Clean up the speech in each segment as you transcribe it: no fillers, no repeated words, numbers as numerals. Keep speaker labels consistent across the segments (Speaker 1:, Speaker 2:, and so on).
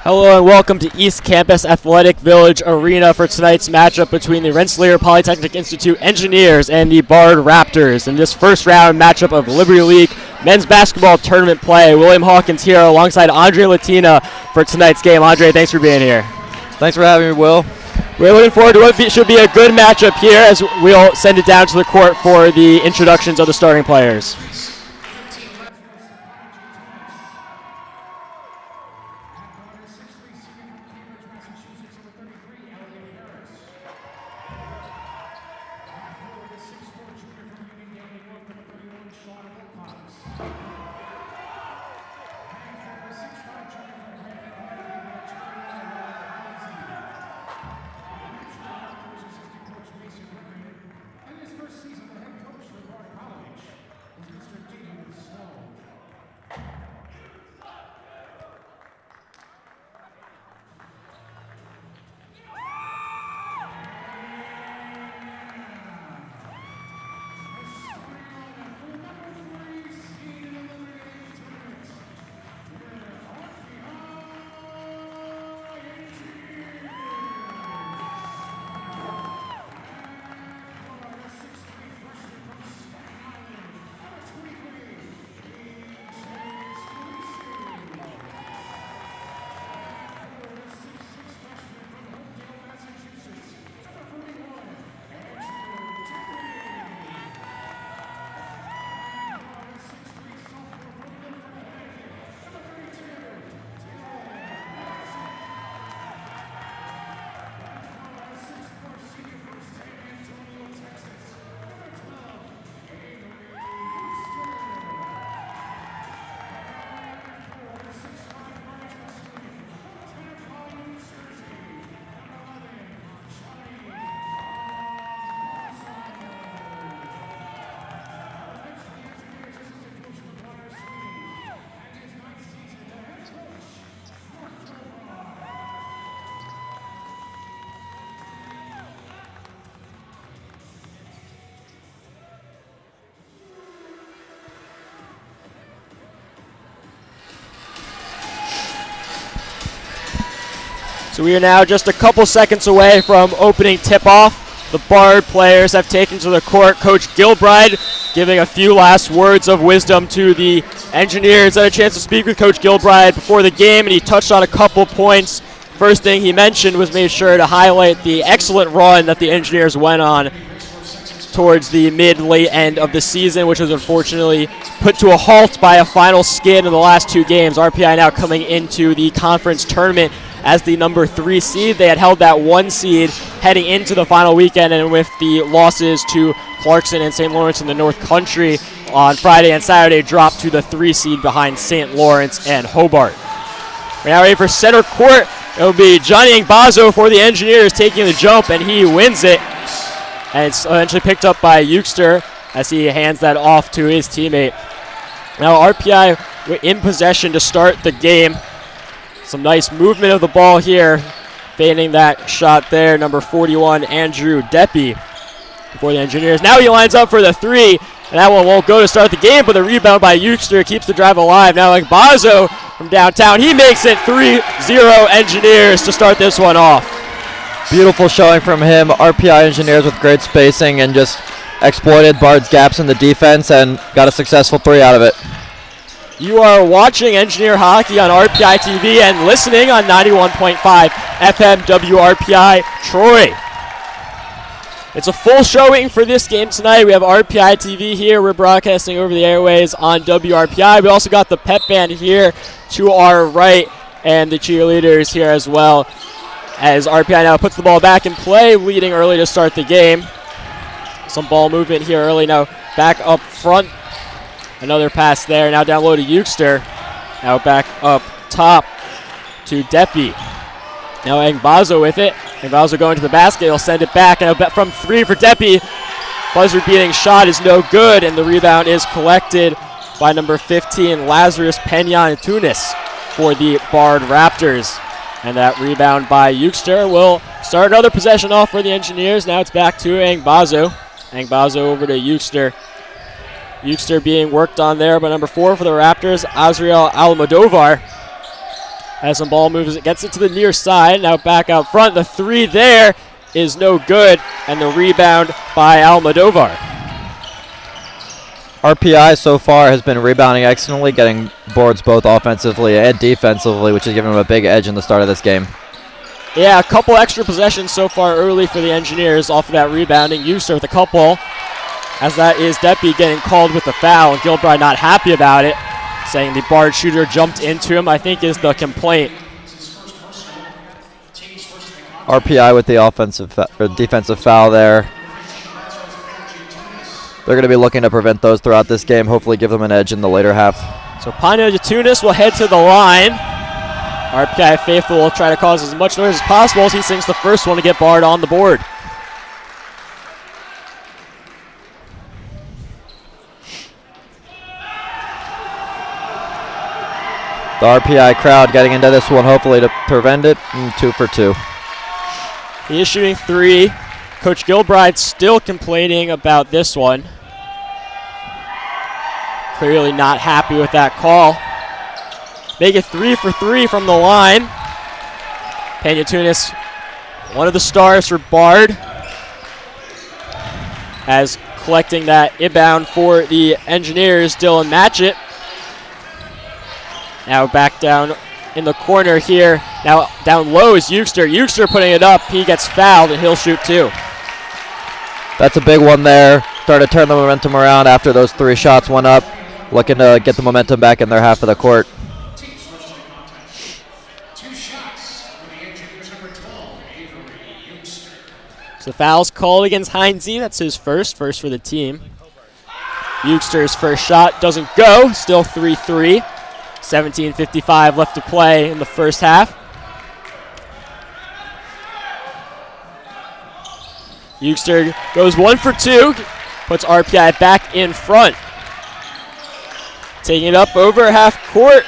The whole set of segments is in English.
Speaker 1: Hello and welcome to East Campus Athletic Village Arena for tonight's matchup between the Rensselaer Polytechnic Institute Engineers and the Bard Raptors. In this first round matchup of Liberty League men's basketball tournament play, William Hawkins here alongside Andre Latina for tonight's game. Andre, thanks for being here.
Speaker 2: Thanks for having me, Will.
Speaker 1: We're looking forward to what should be a good matchup here as we'll send it down to the court for the introductions of the starting players. So we are now just a couple seconds away from opening tip-off. The Bard players have taken to the court. Coach Gilbride giving a few last words of wisdom to the Engineers. I had a chance to speak with Coach Gilbride before the game, and he touched on a couple points. First thing he mentioned was made sure to highlight the excellent run that the Engineers went on towards the mid-late end of the season, which was unfortunately put to a halt by a final skid in the last two games. RPI now coming into the conference tournament as the number 3 seed. They had held that 1 seed heading into the final weekend, and with the losses to Clarkson and St. Lawrence in the North Country on Friday and Saturday, dropped to the 3 seed behind St. Lawrence and Hobart. We're now ready for center court. It'll be Johnny Ngbazo for the Engineers taking the jump, and he wins it. And it's eventually picked up by Euchster as he hands that off to his teammate. Now RPI in possession to start the game. Some nice movement of the ball here. Feigning that shot there, number 41, Andrew Deppy for the Engineers. Now he lines up for the 3, and that one won't go to start the game, but the rebound by Euchster keeps the drive alive. Now Ngbazo from downtown, he makes it 3-0 Engineers to start this one off.
Speaker 2: Beautiful showing from him. RPI Engineers with great spacing and just exploited Bard's gaps in the defense and got a successful 3 out of it.
Speaker 1: You are watching Engineer Hockey on RPI TV and listening on 91.5 FM WRPI Troy. It's a full showing for this game tonight. We have RPI TV here. We're broadcasting over the airways on WRPI. We also got the pep band here to our right and the cheerleaders here as well, as RPI now puts the ball back in play, leading early to start the game. Some ball movement here early. Now back up front. Another pass there. Now down low to Euchster. Now back up top to Deppy. Now Ngbazo with it. Ngbazo going to the basket. He'll send it back. Now from 3 for Deppy. Buzzer beating shot is no good, and the rebound is collected by number 15, Lazarus Peña-Tunis for the Bard Raptors. And that rebound by Euchster will start another possession off for the Engineers. Now it's back to Ngbazo. Ngbazo over to Euchster. Euchster being worked on there by number 4 for the Raptors, Azriel Almodovar. As the ball moves, it gets it to the near side. Now back out front. The three there is no good, and the rebound by Almodovar.
Speaker 2: RPI so far has been rebounding excellently, getting boards both offensively and defensively, which has given them a big edge in the start of this game.
Speaker 1: Yeah, a couple extra possessions so far early for the Engineers off of that rebounding. Euster with a couple, as that is Deppy getting called with the foul. Gilbride not happy about it, saying the Bard shooter jumped into him, I think is the complaint.
Speaker 2: RPI with the defensive foul there. They're going to be looking to prevent those throughout this game, hopefully give them an edge in the later half.
Speaker 1: So Panayiotis will head to the line. RPI faithful will try to cause as much noise as possible as he sinks the first one to get Bard on the board.
Speaker 2: The RPI crowd getting into this one, hopefully to prevent it. 2 for 2.
Speaker 1: He is shooting three. Coach Gilbride still complaining about this one. Clearly not happy with that call. Make it 3 for 3 from the line. Panayiotis, one of the stars for Bard, as collecting that inbound for the Engineers, Dylan Matchett. Now back down in the corner here. Now down low is Euster. Euster putting it up. He gets fouled, and he'll shoot two.
Speaker 2: That's a big one there. Started to turn the momentum around after those 3 shots went up. Looking to get the momentum back in their half of the court.
Speaker 1: So foul's called against Heinze. That's his first for the team. Euster's first shot doesn't go. Still 3-3. 17:55 left to play in the first half. Euster goes 1 for 2. Puts RPI back in front. Taking it up over half court.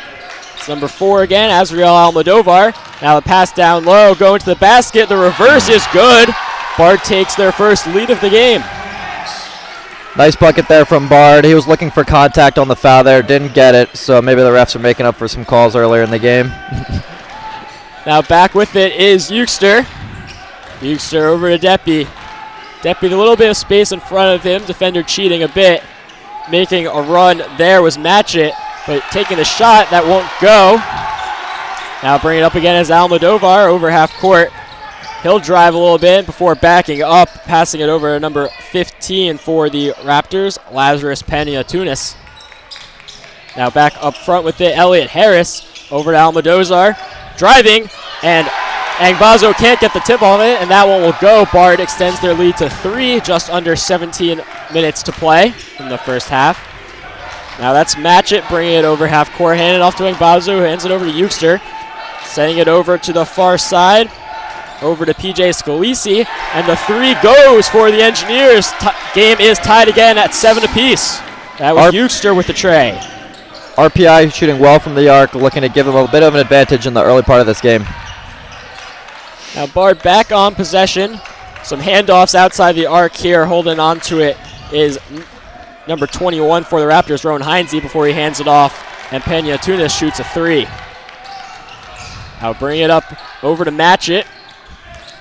Speaker 1: It's number 4 again, Azriel Almodovar. Now the pass down low, going to the basket. The reverse is good. Bard takes their first lead of the game.
Speaker 2: Nice bucket there from Bard. He was looking for contact on the foul there, didn't get it, so maybe the refs are making up for some calls earlier in the game.
Speaker 1: Now back with it is Euster. Euster over to Deppy. Deppy, a little bit of space in front of him. Defender cheating a bit. Making a run there was Matchett, but taking the shot, that won't go. Now bring it up again as Almodovar over half court. He'll drive a little bit before backing up, passing it over to number 15 for the Raptors, Lazarus Panayiotis. Now back up front with it, Elliot Harris over to Almodovar. Driving, and Angbazo can't get the tip on it, and that one will go. Bard extends their lead to 3, just under 17 minutes to play in the first half. Now that's Matchett bringing it over half court, handing it off to Angbazo, who hands it over to Euster. Sending it over to the far side, over to PJ Scalisi, and the 3 goes for the Engineers. Game is tied again at 7 apiece. That was Euster with the tray.
Speaker 2: RPI shooting well from the arc, looking to give them a bit of an advantage in the early part of this game.
Speaker 1: Now Bard back on possession. Some handoffs outside the arc here. Holding on to it is number 21 for the Raptors, Rowan Heinze, before he hands it off, and Panayiotis shoots a 3. Now bring it up over to Matchett.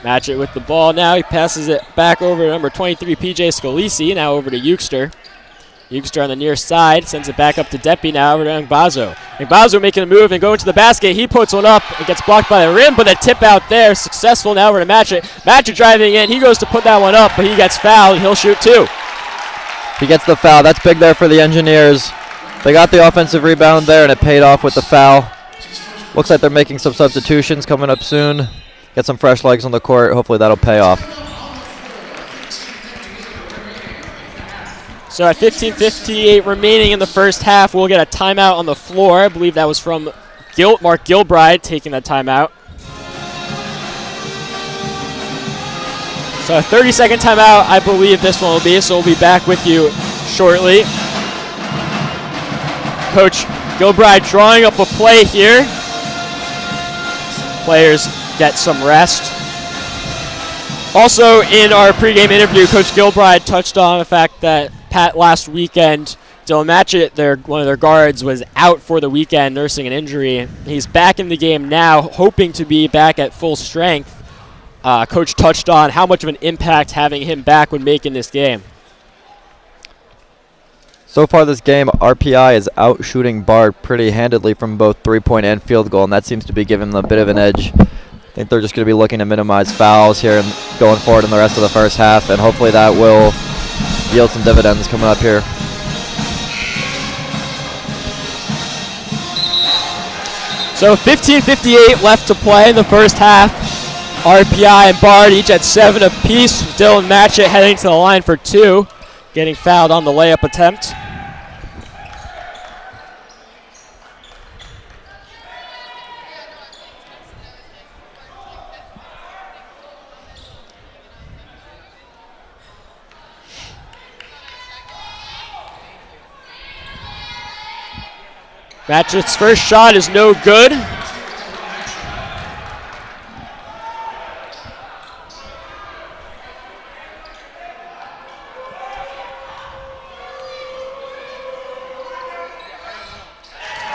Speaker 1: Matchett with the ball now. He passes it back over to number 23, PJ Scalisi. Now over to Euster. Euster on the near side. Sends it back up to Deppy now over to Angbazo. Angbazo making a move and going to the basket. He puts one up. It gets blocked by the rim, but the tip out there. Successful now over to Matchett. Matchett driving in. He goes to put that one up, but he gets fouled. He'll shoot 2.
Speaker 2: He gets the foul. That's big there for the Engineers. They got the offensive rebound there, and it paid off with the foul. Looks like they're making some substitutions coming up soon. Get some fresh legs on the court. Hopefully that'll pay off.
Speaker 1: So at 15:58 remaining in the first half, we'll get a timeout on the floor. I believe that was from Mark Gilbride taking that timeout. So a 30-second timeout, I believe this one will be. So we'll be back with you shortly. Coach Gilbride drawing up a play here. Players get some rest. Also, in our pregame interview, Coach Gilbride touched on the fact that Pat last weekend Dylan Matchett, one of their guards, was out for the weekend nursing an injury. He's back in the game now, hoping to be back at full strength. Coach touched on how much of an impact having him back would make in this game.
Speaker 2: So far this game, RPI is out shooting Bard pretty handedly from both three-point and field goal, and that seems to be giving them a bit of an edge. I think they're just going to be looking to minimize fouls here and going forward in the rest of the first half, and hopefully that will yield some dividends coming up here.
Speaker 1: So 15:58 left to play in the first half. RPI and Bard each at 7 apiece. Dylan Matchett heading to the line for 2, getting fouled on the layup attempt. Matchett's first shot is no good.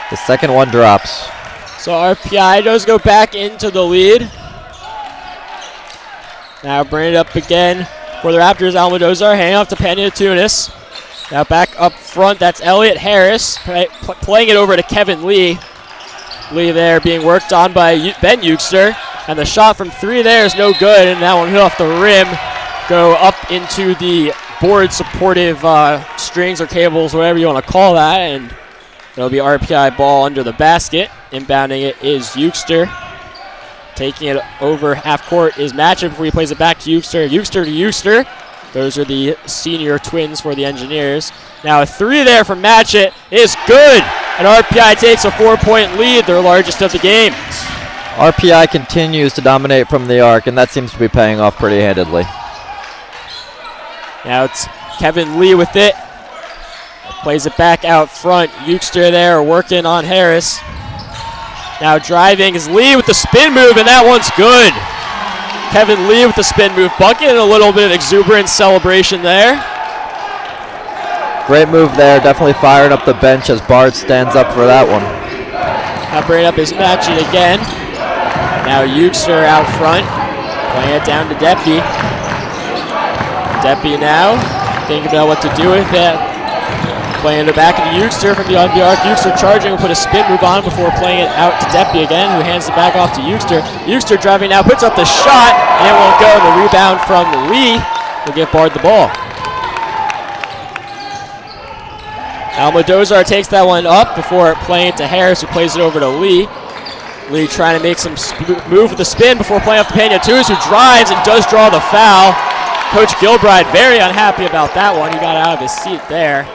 Speaker 2: The second one drops.
Speaker 1: So RPI does go back into the lead. Now bring it up again for the Raptors. Almadozar handing off to Paniatunis. Now back up front, that's Elliot Harris playing it over to Kevin Lee. Lee there being worked on by Ben Euchster. And the shot from 3 there is no good, and that one hit off the rim. Go up into the board supportive strings or cables, whatever you want to call that, and it'll be RPI ball under the basket. Inbounding it is Euchster. Taking it over half court is Matchett before he plays it back to Euchster. Euchster to Euchster. Those are the senior twins for the Engineers. Now a 3 there from Matchett is good. And RPI takes a 4-point lead, their largest of the game.
Speaker 2: RPI continues to dominate from the arc, and that seems to be paying off pretty handedly.
Speaker 1: Now it's Kevin Lee with it. Plays it back out front. Euchster there working on Harris. Now driving is Lee with the spin move, and that one's good. Kevin Lee with the spin move bucket and a little bit of exuberant celebration there.
Speaker 2: Great move there, definitely firing up the bench as Bard stands up for that one.
Speaker 1: Now bringing up his Matchett again. Now Euchster out front, playing it down to Deppy. Deppy now, thinking about what to do with it. Playing it back into Euchster from the arc. Euchster charging, will put a spin move on before playing it out to Deppy again, who hands it back off to Euchster. Euchster driving now, puts up the shot, and it won't go. The rebound from Lee will give Bard the ball. Almadozar takes that one up before playing it to Harris, who plays it over to Lee. Lee trying to make some move with the spin before playing off to Paniatunis, who drives and does draw the foul. Coach Gilbride very unhappy about that one. He got out of his seat there.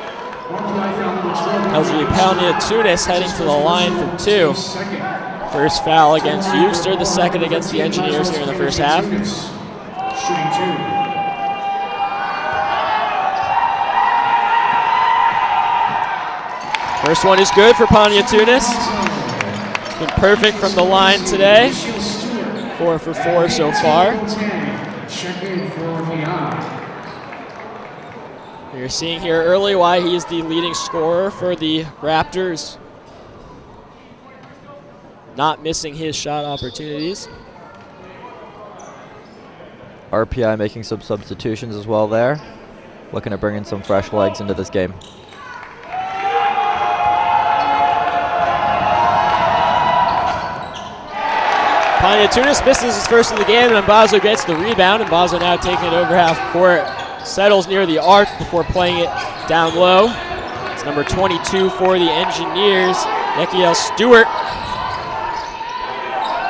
Speaker 1: LG Paniatunis heading to the line for 2. First foul against Euchster, the second against the Engineers here in the first half. First one is good for Paniatunis. Been perfect from the line today. 4 for 4 so far. You're seeing here early why he is the leading scorer for the Raptors. Not missing his shot opportunities.
Speaker 2: RPI making some substitutions as well there. Looking to bring in some fresh legs into this game.
Speaker 1: Paniatunis misses his first of the game, and Mbazo gets the rebound. And Mbazo now taking it over half court. Settles near the arc before playing it down low. It's number 22 for the Engineers, Nikiel Stewart.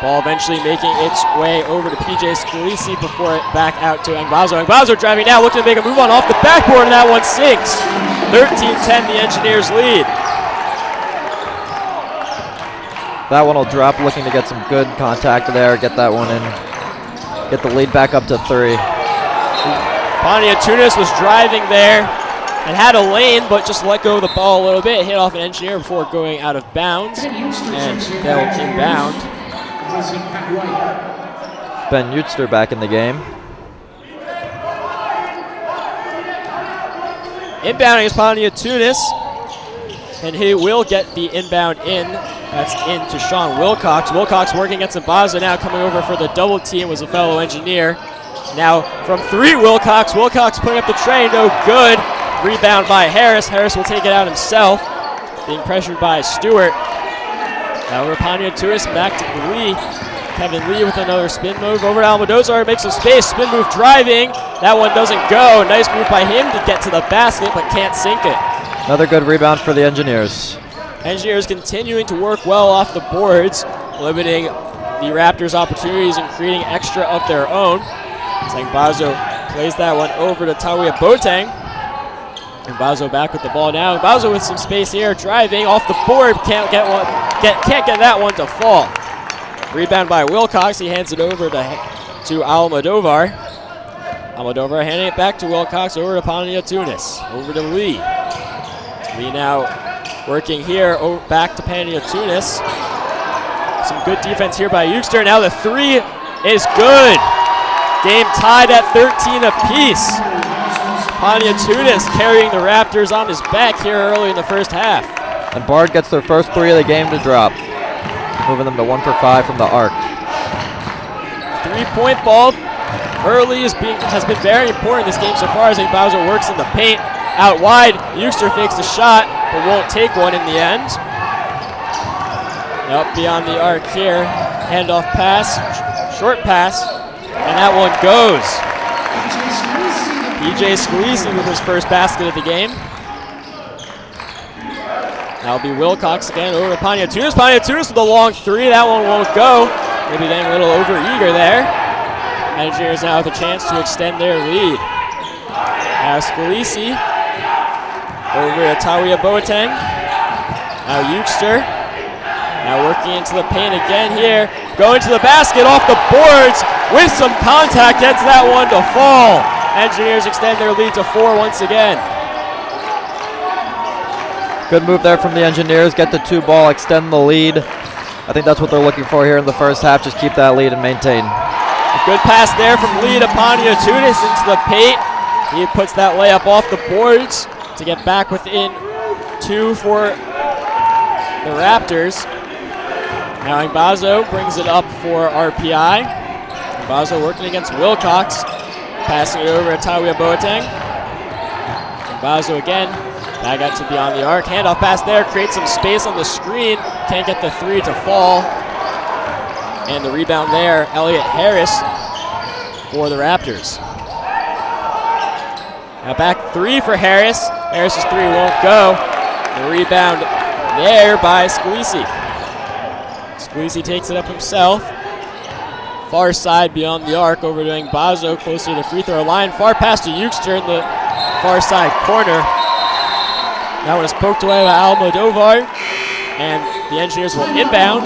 Speaker 1: Ball eventually making its way over to PJ Scalisi before it back out to Mbazo. Mbazo driving now, looking to make a move on off the backboard, and that one sinks. 13-10, the Engineers lead.
Speaker 2: That one will drop, looking to get some good contact there, get that one in, get the lead back up to 3.
Speaker 1: Paniatunis was driving there and had a lane, but just let go of the ball a little bit, hit off an Engineer before going out of bounds, and they'll inbound.
Speaker 2: Ben Euchster back in the game.
Speaker 1: Inbounding is Paniatunis. and he will get the inbound in. That's in to Sean Wilcox. Wilcox working against Mbazo now, coming over for the double team was a fellow engineer. Now from 3, Wilcox. Wilcox putting up the tray, no good. Rebound by Harris. Harris will take it out himself, being pressured by Stewart. Now Rapania Tuis back to Lee. Kevin Lee with another spin move over to Almodozar, makes some space, spin move driving. That one doesn't go. Nice move by him to get to the basket, but can't sink it.
Speaker 2: Another good rebound for the Engineers.
Speaker 1: Engineers continuing to work well off the boards, limiting the Raptors' opportunities and creating extra of their own. Mbazo plays that one over to Tawia Boateng. Mbazo back with the ball now. Mbazo with some space here, driving off the board, can't get that one to fall. Rebound by Wilcox. He hands it over to Almodovar. Almodovar handing it back to Wilcox, over to Pania Tunis, over to Lee. Lee now working here, back to Pania Tunis. Some good defense here by Eugster. Now the 3 is good. Game tied at 13 apiece. Pania Tunis carrying the Raptors on his back here early in the first half.
Speaker 2: And Bard gets their first 3 of the game to drop, moving them to 1 for 5 from the arc.
Speaker 1: 3-point ball early has been very important in this game so far as Bowser works in the paint. Out wide, Eugster fakes the shot, but won't take one in the end. Up beyond the arc here, handoff pass, short pass, and that one goes. PJ Scalisi with his first basket of the game. That'll be Wilcox again over to Pania Tunis. Pania Tunis with a long 3. That one won't go. Maybe getting a little over-eager there. Engineers now with a chance to extend their lead. Now Scalisi over to Tawia Boateng. Now Eugster. Now working into the paint again here. Going to the basket off the boards with some contact. Gets that one to fall. Engineers extend their lead to 4 once again.
Speaker 2: Good move there from the Engineers. Get the 2 ball, extend the lead. I think that's what they're looking for here in the first half. Just keep that lead and maintain.
Speaker 1: A good pass there from Lee to Pania Tunis into the paint. He puts that layup off the boards to get back within 2 for the Raptors. Now Mbazo brings it up for RPI. Mbazo working against Wilcox. Passing it over to Tawia Boateng. Mbazo again. Back out to beyond the arc. Handoff pass there. Creates some space on the screen. Can't get the 3 to fall. And the rebound there, Elliot Harris for the Raptors. Now back 3 for Harris. Harris's 3 won't go. The rebound there by Scalisi. Scalisi takes it up himself. Far side beyond the arc, over to Mbazo, closer to the free throw line. Far pass to Eugster in the far side corner. That one is poked away by Almodovar, and the Engineers will inbound.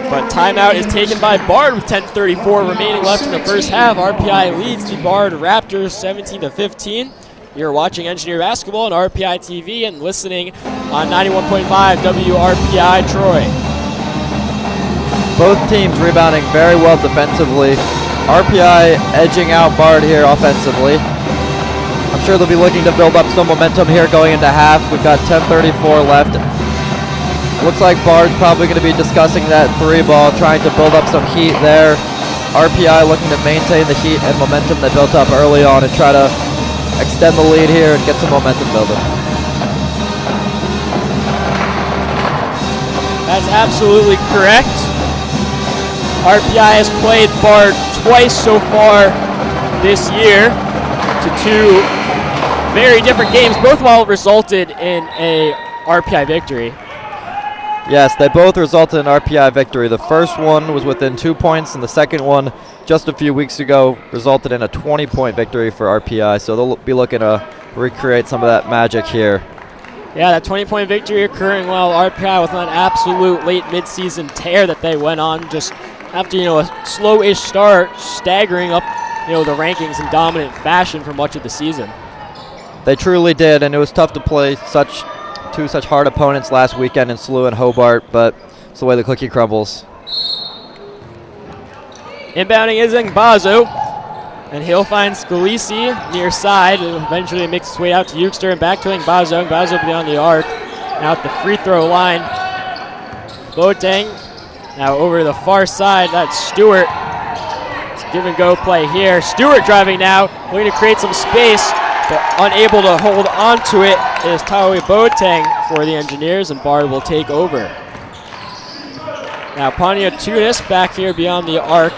Speaker 1: But timeout is taken by Bard with 10:34 remaining left in the first half. RPI leads the Bard Raptors 17-15. You're watching Engineer Basketball on RPI TV and listening on 91.5 WRPI Troy.
Speaker 2: Both teams rebounding very well defensively. RPI edging out Bard here offensively. I'm sure they'll be looking to build up some momentum here going into half. We've got 10:34 left. Looks like Bard's probably going to be discussing that 3 ball, trying to build up some heat there. RPI looking to maintain the heat and momentum they built up early on and try to extend the lead here and get some momentum building.
Speaker 1: That's absolutely correct. RPI has played Bard twice so far this year to 2 very different games, both of all resulted in a RPI victory.
Speaker 2: Yes, they both resulted in RPI victory. The first one was within 2 points, and the second one just a few weeks ago resulted in a 20-point victory for RPI, so they'll be looking to recreate some of that magic here.
Speaker 1: Yeah, that 20-point victory occurring while RPI was on an absolute late midseason tear that they went on just after, a slow-ish start, staggering up, the rankings in dominant fashion for much of the season.
Speaker 2: They truly did, and it was tough to play two such hard opponents last weekend in SLU and Hobart, but it's the way the cookie crumbles.
Speaker 1: Inbounding is Mbazo, and he'll find Scalisi near side, and eventually makes his way out to Eugster and back to Mbazo. Mbazo beyond the arc. Now at the free throw line. Boateng now over to the far side. That's Stewart. It's a give and go play here. Stewart driving now, looking to create some space, but unable to hold on to it is Tawi Boateng for the Engineers, and Bard will take over. Now Pania Tunis back here beyond the arc,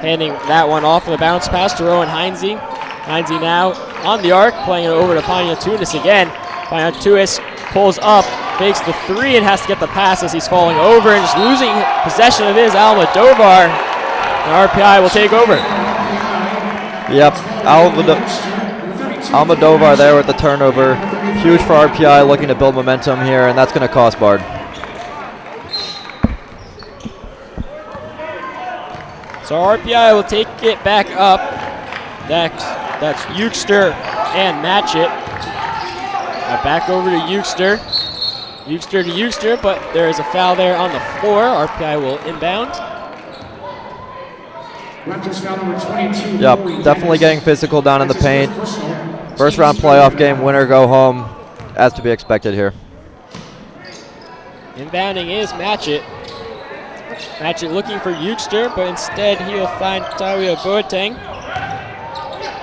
Speaker 1: handing that one off with a bounce pass to Rowan Heinze. Heinze now on the arc, playing it over to Pania Tunis again. Pania Tunis pulls up, fakes the three, and has to get the pass as he's falling over and just losing possession of his Almodovar. And RPI will take over.
Speaker 2: Yep, Almodovar there with the turnover. Huge for RPI, looking to build momentum here, and that's going to cost Bard.
Speaker 1: So RPI will take it back up. That's Eugster and Matchett. Now back over to Eugster. Eugster to Eugster, but there is a foul there on the floor. RPI will inbound.
Speaker 2: Yep, definitely getting physical down in the paint. First round playoff game, winner go home, as to be expected here.
Speaker 1: Inbounding is Matchett. Matchett looking for Eugster, but instead he'll find Tawi Boateng.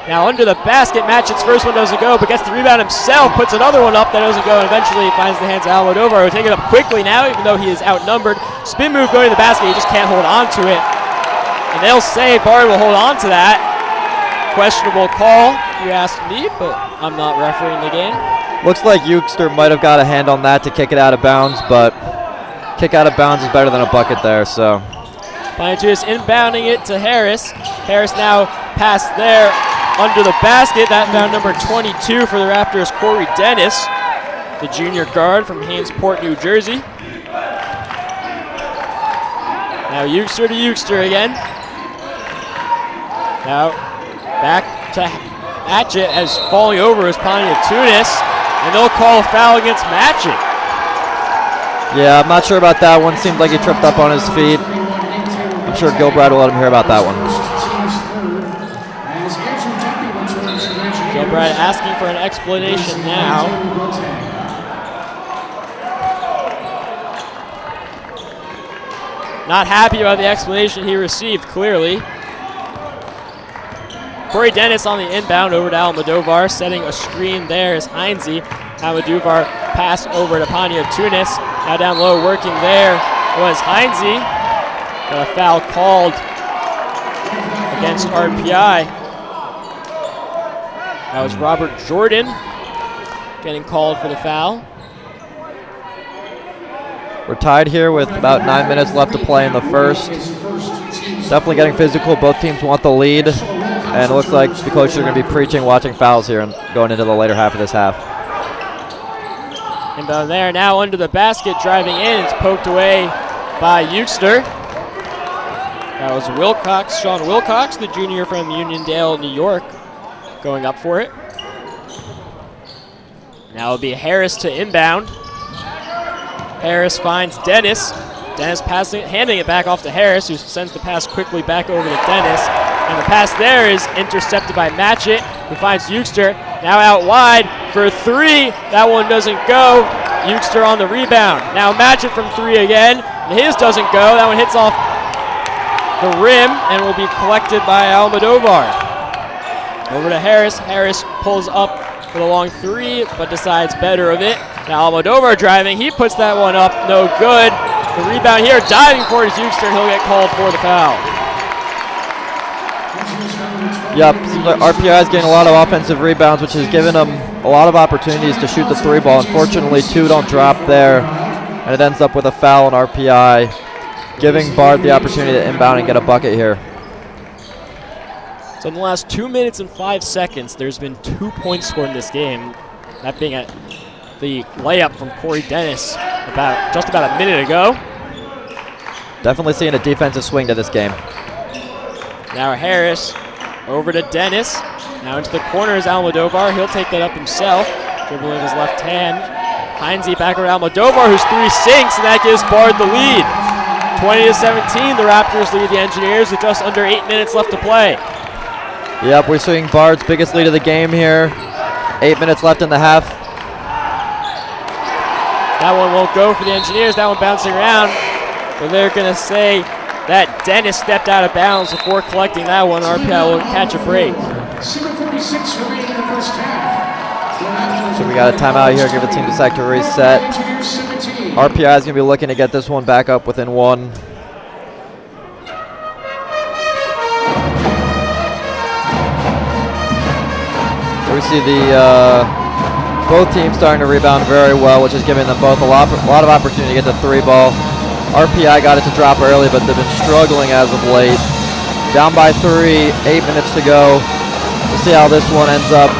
Speaker 1: Now under the basket, Matchett's first one doesn't go, but gets the rebound himself, puts another one up that doesn't go, and eventually finds the hands of Almodovar, who'll take it up quickly now, even though he is outnumbered. Spin move going to the basket, he just can't hold on to it. And they'll say Bard will hold on to that. Questionable call, if you ask me, but I'm not refereeing the game.
Speaker 2: Looks like Eugster might have got a hand on that to kick it out of bounds, but kick out of bounds is better than a bucket there, so.
Speaker 1: Pioneers inbounding it to Harris. Harris now passed there under the basket. That found number 22 for the Raptors, Corey Dennis, the junior guard from Hainesport, New Jersey. Now Eugster to Eugster again. Now back to Matchett as falling over is Pania Tunis, and they'll call a foul against Matchett.
Speaker 2: Yeah, I'm not sure about that one. Seemed like he tripped up on his feet. I'm sure Gilbride will let him hear about that one.
Speaker 1: Gilbride asking for an explanation now. Not happy about the explanation he received, clearly. Corey Dennis on the inbound over to Almodovar, setting a screen there is Heinze. Almodovar pass over to Pania Tunis. Now down low, working there was Heinze. Got a foul called against RPI. That was Robert Jordan getting called for the foul.
Speaker 2: We're tied here with about 9 minutes left to play in the first. Definitely getting physical. Both teams want the lead. And it looks like the coaches are going to be preaching watching fouls here and going into the later half of this half.
Speaker 1: Inbound there, now under the basket, driving in. It's poked away by Eugster. That was Wilcox, Sean Wilcox, the junior from Uniondale, New York, going up for it. Now it'll be Harris to inbound. Harris finds Dennis. Dennis passing, handing it back off to Harris, who sends the pass quickly back over to Dennis. And the pass there is intercepted by Matchett, who finds Eugster. Now out wide for three. That one doesn't go. Eugster on the rebound. Now Matchett from three again. His doesn't go. That one hits off the rim and will be collected by Almodovar. Over to Harris. Harris pulls up for the long three, but decides better of it. Now Almodovar driving. He puts that one up. No good. The rebound here, diving for it is Eugster, and he'll get called for the foul.
Speaker 2: Yep, seems like RPI is getting a lot of offensive rebounds, which has given them a lot of opportunities to shoot the three ball. Unfortunately, two don't drop there, and it ends up with a foul on RPI, giving Bard the opportunity to inbound and get a bucket here.
Speaker 1: So in the last 2 minutes and 5 seconds, there's been 2 points scored in this game. That being the layup from Corey Dennis just about a minute ago.
Speaker 2: Definitely seeing a defensive swing to this game.
Speaker 1: Now Harris over to Dennis. Now into the corner is Almodovar. He'll take that up himself, dribbling his left hand. Heinze back around Almodovar, whose three sinks, and that gives Bard the lead. 20-17, the Raptors lead the Engineers with just under 8 minutes left to play.
Speaker 2: Yep, we're seeing Bard's biggest lead of the game here. 8 minutes left in the half.
Speaker 1: That one won't go for the Engineers. That one bouncing around. But they're going to say that Dennis stepped out of bounds before collecting that one. RPI will catch a break.
Speaker 3: 7:46 remaining in the first half.
Speaker 2: So we got a timeout here, give the team a sec to reset. RPI is going to be looking to get this one back up within one. We see the both teams starting to rebound very well, which is giving them both a lot of opportunity to get the 3-ball. RPI got it to drop early, but they've been struggling as of late. Down by 3, 8 minutes to go. We'll see how this one ends up.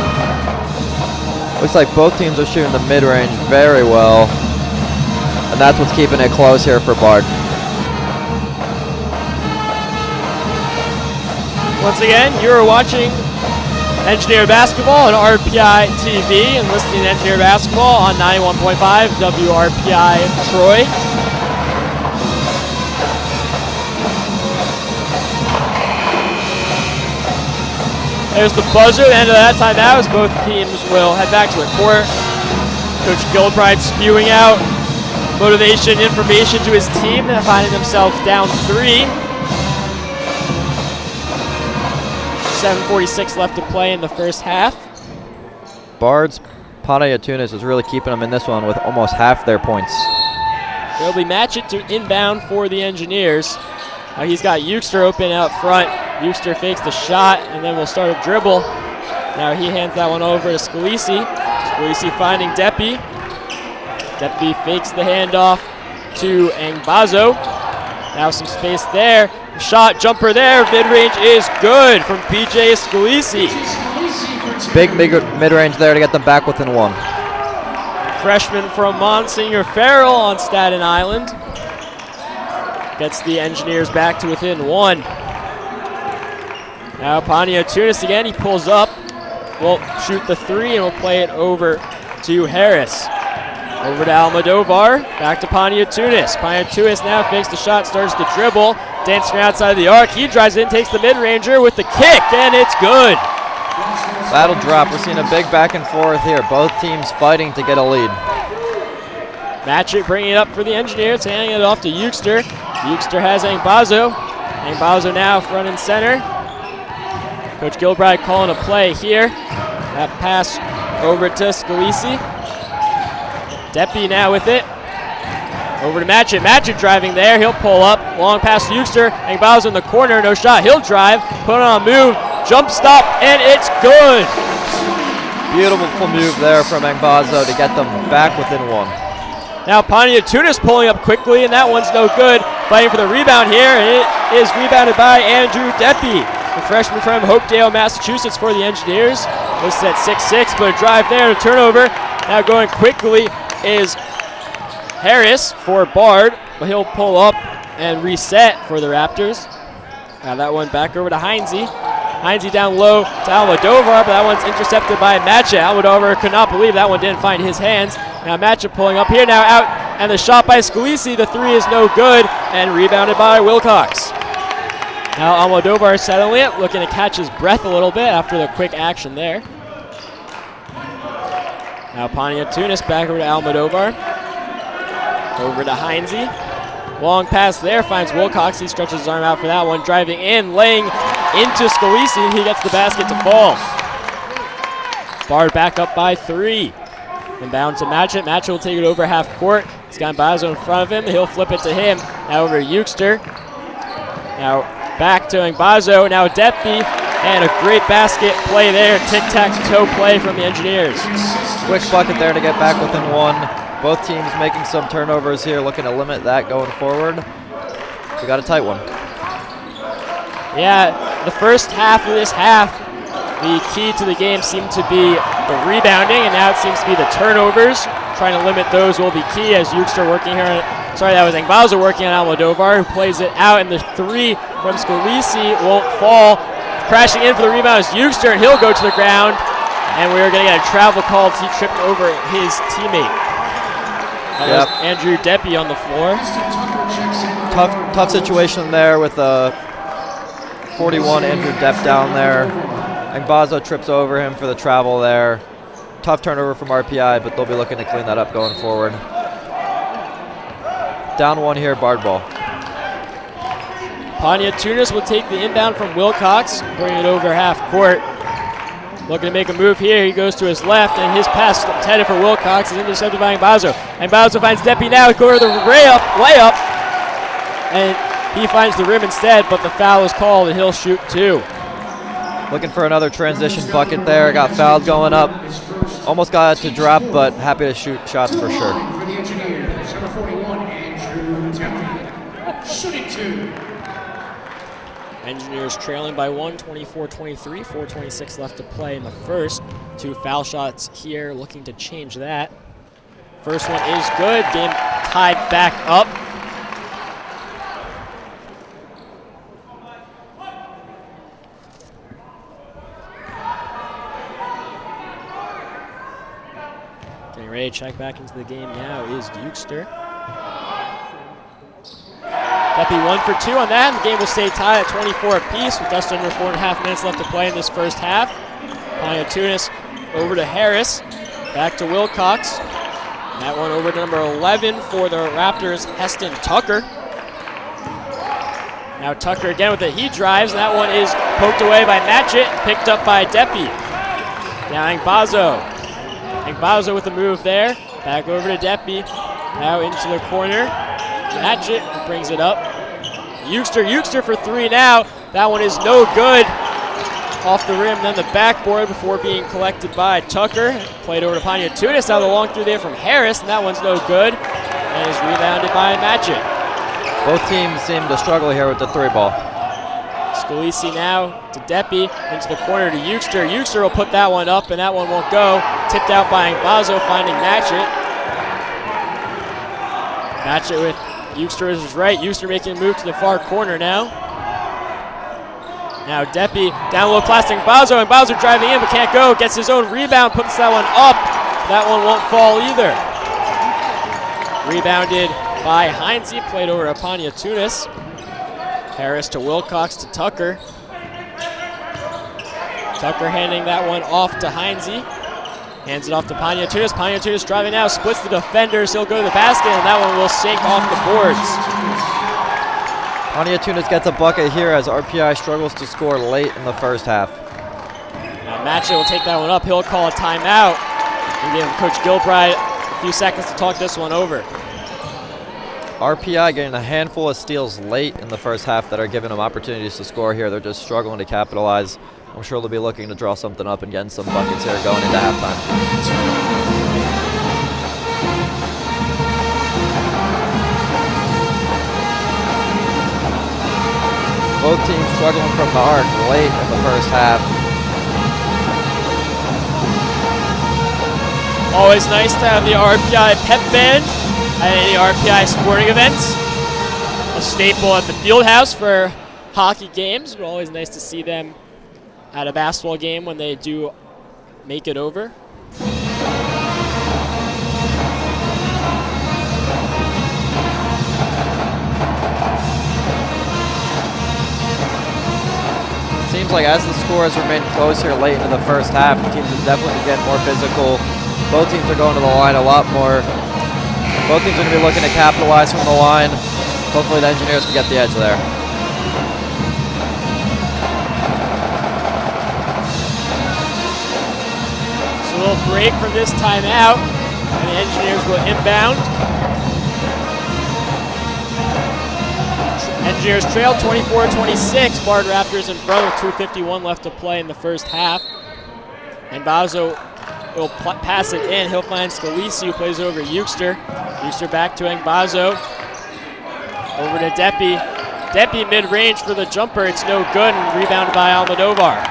Speaker 2: Looks like both teams are shooting the mid-range very well, and that's what's keeping it close here for Bard.
Speaker 1: Once again, you're watching Engineer Basketball on RPI TV and listening to Engineer Basketball on 91.5 WRPI Troy. There's the buzzer at the end of that timeout as both teams will head back to the court. Coach Gilbride spewing out motivation, information to his team, finding themselves down 3. 7:46 left to play in the first half.
Speaker 2: Bard's Panayatunis is really keeping them in this one with almost half their points.
Speaker 1: They'll be match it to inbound for the Engineers. Now he's got Euster open out front. Euster fakes the shot and then will start a dribble. Now he hands that one over to Scalisi. Scalisi finding Depi. Depi fakes the handoff to Angbazo. Now some space there. Shot jumper there. Mid-range is good from PJ Scalisi.
Speaker 2: Big mid-range there to get them back within 1.
Speaker 1: Freshman from Monsignor Farrell on Staten Island. Gets the Engineers back to within 1. Now Panayatunis again, he pulls up, will shoot the 3 and will play it over to Harris. Over to Almodovar, back to Panayatunis. Panayatunis now fakes the shot, starts to dribble, dancing outside of the arc. He drives in, takes the mid-ranger with the kick, and it's good.
Speaker 2: Battle drop, we're seeing a big back and forth here. Both teams fighting to get a lead.
Speaker 1: Matchett bringing it up for the Engineers, handing it off to Euster. Euster has Angbazo. Angbazo now front and center. Coach Gilbride calling a play here. That pass over to Scalisi. Depi now with it. Over to Matchett. Matchett driving there. He'll pull up. Long pass to Euster. Angbazo in the corner. No shot. He'll drive. Put on a move. Jump stop. And it's good.
Speaker 2: Beautiful move there from Angbazo to get them back within 1.
Speaker 1: Now Panayatunis pulling up quickly, and that one's no good. Fighting for the rebound here, and it is rebounded by Andrew Depi, the freshman from Hopedale, Massachusetts for the Engineers. Listed at 6'6", but a drive there, a turnover. Now going quickly is Harris for Bard, but he'll pull up and reset for the Raptors. Now that one back over to Heinze. Heinze down low to Almodovar, but that one's intercepted by Matchett. Almodovar could not believe that one didn't find his hands. Now Matchett pulling up here, now out, and the shot by Scalisi, the 3 is no good, and rebounded by Wilcox. Now Almodovar settling it, looking to catch his breath a little bit after the quick action there. Now Panayatunis back over to Almodovar. Over to Heinze. Long pass there, finds Wilcox, he stretches his arm out for that one, driving in, laying into Scalisi, he gets the basket to fall. Bard back up by 3. Inbound to Matchett. Matchett will take it over half court. He's got Bazo in front of him. He'll flip it to him. Now over to Euster. Now back to Angbazo. Now Depi. And a great basket play there. Tic-tac-toe play from the Engineers.
Speaker 2: Quick bucket there to get back within 1. Both teams making some turnovers here, looking to limit that going forward. We got a tight one.
Speaker 1: Yeah, the first half of this half, the key to the game seemed to be the rebounding, and now it seems to be the turnovers. Trying to limit those will be key as Euster working here. Sorry, that was Angbazo working on Almodovar, who plays it out, and the 3 from Scalisi won't fall. Crashing in for the rebound is Euster, and he'll go to the ground, and we're going to get a travel call as he tripped over his teammate. That was Andrew Depi on the floor.
Speaker 2: Tough situation there with 41 Andrew Depp down there. Angbazo trips over him for the travel there. Tough turnover from RPI, but they'll be looking to clean that up going forward. Down one here, Bard ball.
Speaker 1: Poniatunis will take the inbound from Wilcox, bring it over half court. Looking to make a move here. He goes to his left, and his pass headed for Wilcox is intercepted by Ngbazo. Ngbazo finds Depi now. He goes to the layup, and he finds the rim instead, but the foul is called, and he'll shoot two.
Speaker 2: Looking for another transition bucket there. Got fouled going up. Almost got it to drop, but happy to shoot shots for sure.
Speaker 3: For the Engineers, number 41, Andrew Tempe. Shooting two.
Speaker 1: Engineers trailing by 1, 24-23, 4:26 left to play in the first. Two foul shots here, looking to change that. First one is good, game tied back up. Getting ready to check back into the game now is Euchster. Depi 1 for 2 on that, and the game will stay tied at 24 apiece with just under 4.5 minutes left to play in this first half. Poniatunis over to Harris, back to Wilcox. That one over to number 11 for the Raptors, Heston Tucker. Now Tucker again with it, he drives, and that one is poked away by Matchett, picked up by Depi. Now Ngbazo with the move there, back over to Depi, now into the corner. Matchett brings it up. Euchster for three now. That one is no good. Off the rim, then the backboard before being collected by Tucker. Played over to Poniatunis. Now the long through there from Harris, and that one's no good. And is rebounded by Matchett.
Speaker 2: Both teams seem to struggle here with the three ball.
Speaker 1: Scalisi now to Depi, into the corner to Euchster. Euchster will put that one up, and that one won't go. Tipped out by Ngbazo, finding Matchett. Matchett with Euchster is his right. Euchster making a move to the far corner now. Now Depi down low, passing Ngbazo, and Ngbazo driving in but can't go. Gets his own rebound, puts that one up. That one won't fall either. Rebounded by Heinze, played over to Poniatunis. Harris to Wilcox to Tucker. Tucker handing that one off to Heinze. Hands it off to Poniatunis. Poniatunis driving now, splits the defenders. He'll go to the basket, and that one will sink off the boards.
Speaker 2: Poniatunis gets a bucket here as RPI struggles to score late in the first half.
Speaker 1: Now Matchett will take that one up. He'll call a timeout and give Coach Gilbride a few seconds to talk this one over.
Speaker 2: RPI getting a handful of steals late in the first half that are giving them opportunities to score here. They're just struggling to capitalize. I'm sure they'll be looking to draw something up and getting some buckets here going into halftime. Both teams struggling from the arc late in the first half.
Speaker 1: Always nice to have the RPI pep band at any RPI sporting events. A staple at the field house for hockey games, but always nice to see them at a basketball game when they do make it over.
Speaker 2: Seems like as the score has remained close here late into the first half, the teams are definitely getting more physical. Both teams are going to the line a lot more. Both teams are going to be looking to capitalize from the line. Hopefully the Engineers can get the edge there.
Speaker 1: So a little break from this timeout, and the Engineers will inbound. Engineers trail 24-26. Bard Raptors in front with 2:51 left to play in the first half. And Ngbazo will pass it in. He'll find Scalisi, who plays over Euchster. Euchster back to Ngbazo. Over to Depi. Depi mid-range for the jumper. It's no good, and rebounded by Almodovar.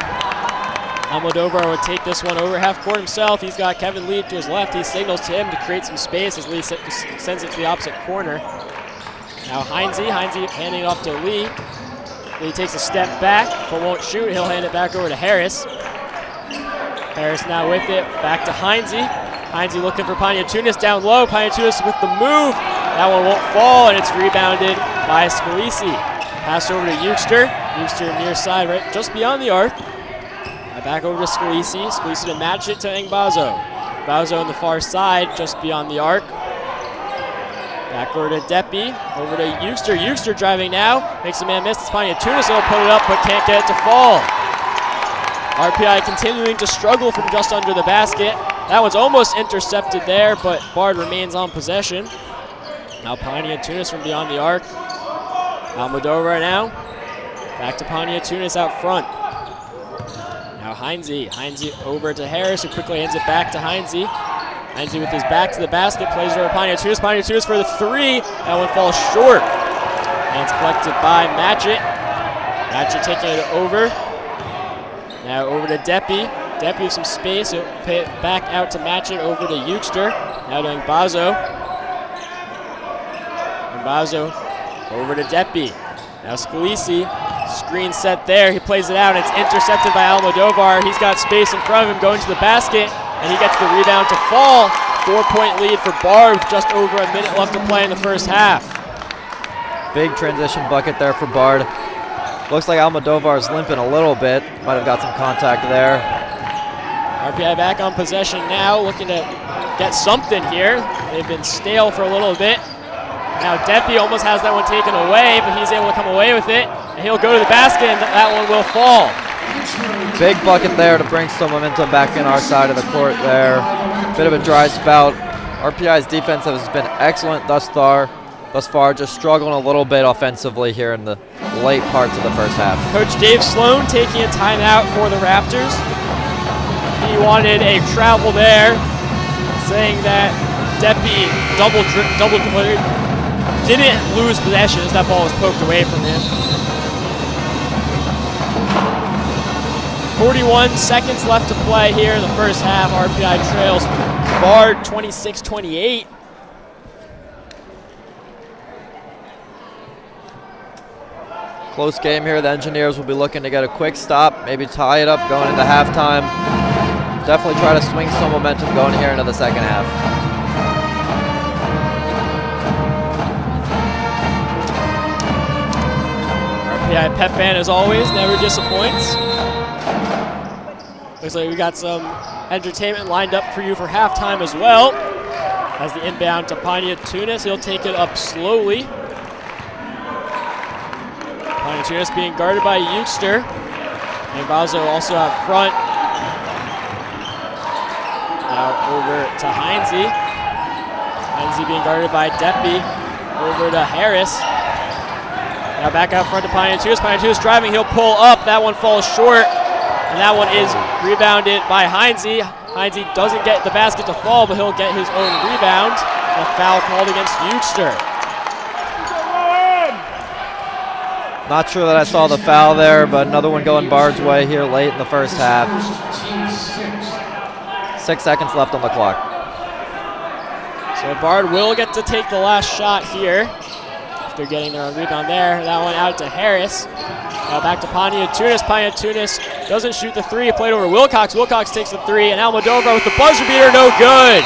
Speaker 1: Almodovar would take this one over half court himself. He's got Kevin Lee to his left. He signals to him to create some space as Lee sends it to the opposite corner. Now Heinze handing it off to Lee. Lee takes a step back, but won't shoot. He'll hand it back over to Harris. Harris now with it, back to Heinze. Heinze looking for Poniatunis down low. Poniatunis with the move. That one won't fall, and it's rebounded by Scalisi. Pass over to Euchster. Euchster near side, right just beyond the arc. Back over to Scalisi. Scalisi to match it to Ngbazo. Ngbazo on the far side, just beyond the arc. Back over to Deppy, over to Euster. Euster driving now, makes a man miss. It's Tunis will put it up, but can't get it to fall. RPI continuing to struggle from just under the basket. That one's almost intercepted there, but Bard remains on possession. Now Tunis from beyond the arc. Almodovar now. Back to Tunis out front. Now Heinze over to Harris, who quickly hands it back to Heinze. Heinze with his back to the basket, plays it over Tunis for the three. That one falls short. And it's collected by Matchett. Matchett taking it over. Now over to Deppy. Deppy with some space. He'll pay it back out to Matchett over to Euster. Now doing Bazo. And Bazo over to Deppy. Now Scalisi. Screen set there. He plays it out. It's intercepted by Almodovar. He's got space in front of him going to the basket. And he gets the rebound to fall. 4-point lead for Bard with just over a minute left to play in the first half.
Speaker 2: Big transition bucket there for Bard. Looks like Almodovar is limping a little bit. Might have got some contact there.
Speaker 1: RPI back on possession now, looking to get something here. They've been stale for a little bit. Now Deppy almost has that one taken away, but he's able to come away with it. And he'll go to the basket, and that one will fall.
Speaker 2: Big bucket there to bring some momentum back in our side of the court there. Bit of a dry spout. RPI's defense has been excellent thus far, just struggling a little bit offensively here in the late parts of the first half.
Speaker 1: Coach Dave Sloan taking a timeout for the Raptors. He wanted a travel there, saying that Deppy didn't lose possession as that ball was poked away from him. 41 seconds left to play here in the first half. RPI trails Bard 26-28.
Speaker 2: Close game here. The Engineers will be looking to get a quick stop, maybe tie it up going into halftime. Definitely try to swing some momentum going here into the second half.
Speaker 1: RPI pep band, as always, never disappoints. Looks like we got some entertainment lined up for you for halftime as well. As the inbound to Tunis, he'll take it up slowly. Tunis being guarded by Euster. And Bazo also out front. Now over to Heinze. Heinze being guarded by Deppy. Over to Harris. Now back out front to Tunis. Tunis driving, he'll pull up. That one falls short. And that one is rebounded by Heinze. Heinze doesn't get the basket to fall, but he'll get his own rebound. A foul called against Euster.
Speaker 2: Not sure that I saw the foul there, but another one going Bard's way here late in the first half. 6 seconds left on the clock.
Speaker 1: So Bard will get to take the last shot here. After getting their own rebound there. That one out to Harris. Now back to Tunis. Tunis doesn't shoot the three. Played over Wilcox. Wilcox takes the three. And Almodovar with the buzzer beater. No good.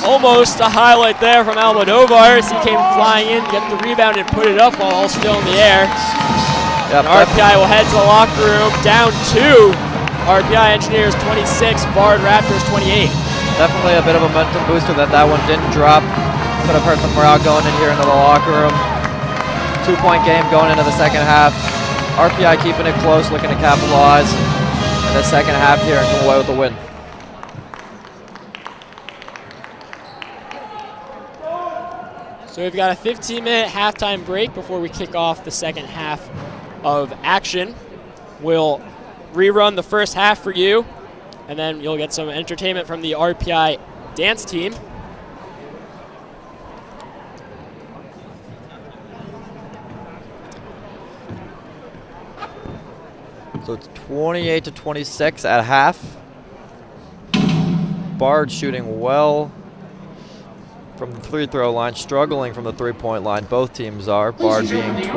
Speaker 1: Almost a highlight there from Almodovar as he came flying in, get the rebound and put it up while all still in the air.
Speaker 2: Yep,
Speaker 1: RPI will head to the locker room, down 2. RPI Engineers 26, Bard Raptors 28.
Speaker 2: Definitely a bit of a momentum booster that one didn't drop. Could have hurt the morale going in here into the locker room. 2-point game going into the second half. RPI keeping it close, looking to capitalize in the second half here and come away with the win.
Speaker 1: So we've got a 15-minute halftime break before we kick off the second half of action. We'll rerun the first half for you, and then you'll get some entertainment from the RPI dance team.
Speaker 2: So it's 28-26 at half. Bard shooting well from the free throw line, struggling from the three-point line. Both teams are. Bard being 2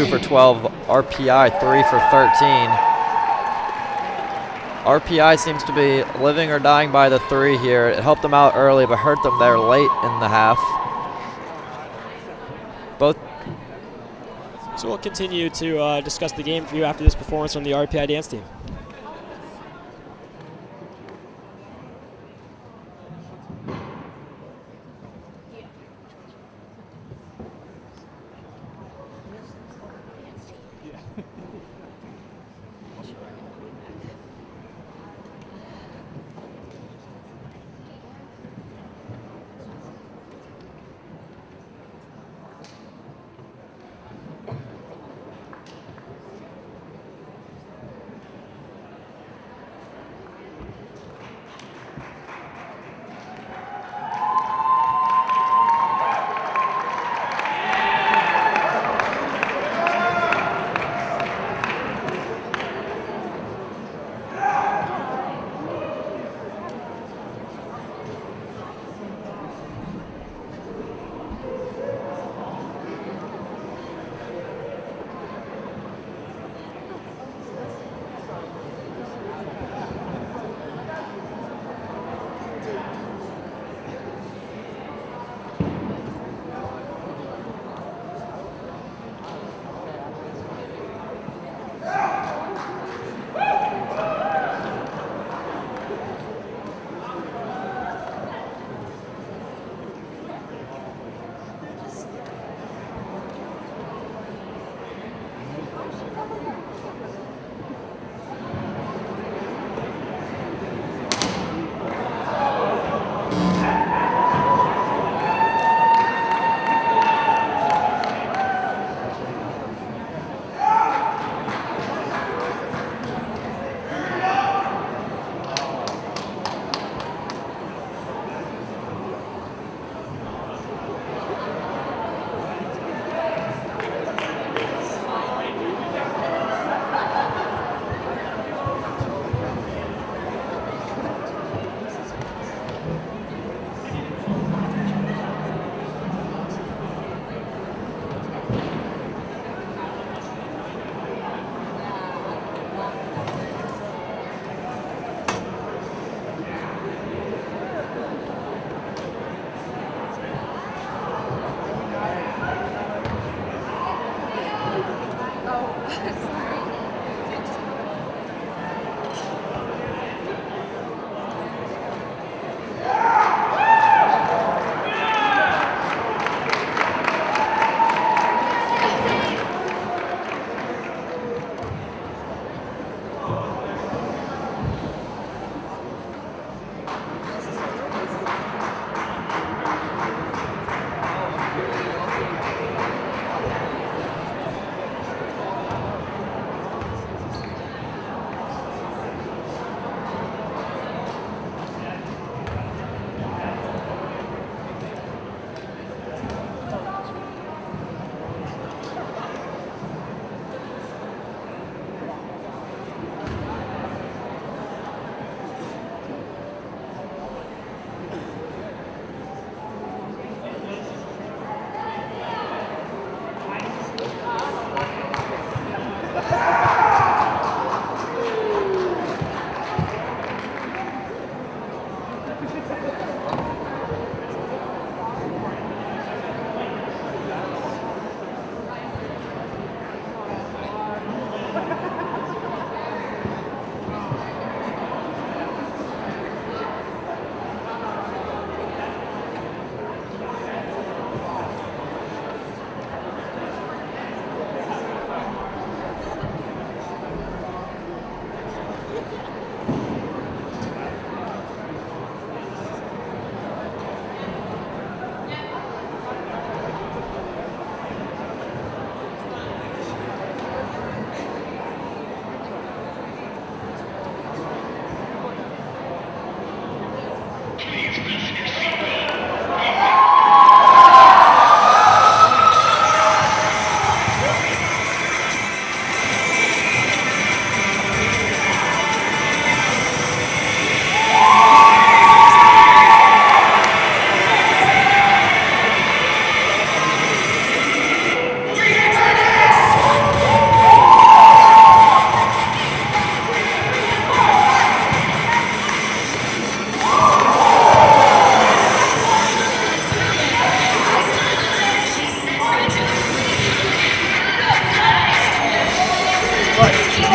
Speaker 2: for 12, RPI 3 for 13. RPI seems to be living or dying by the three here. It helped them out early, but hurt them there late in the half.
Speaker 1: So we'll continue to discuss the game for you after this performance from the RPI dance team.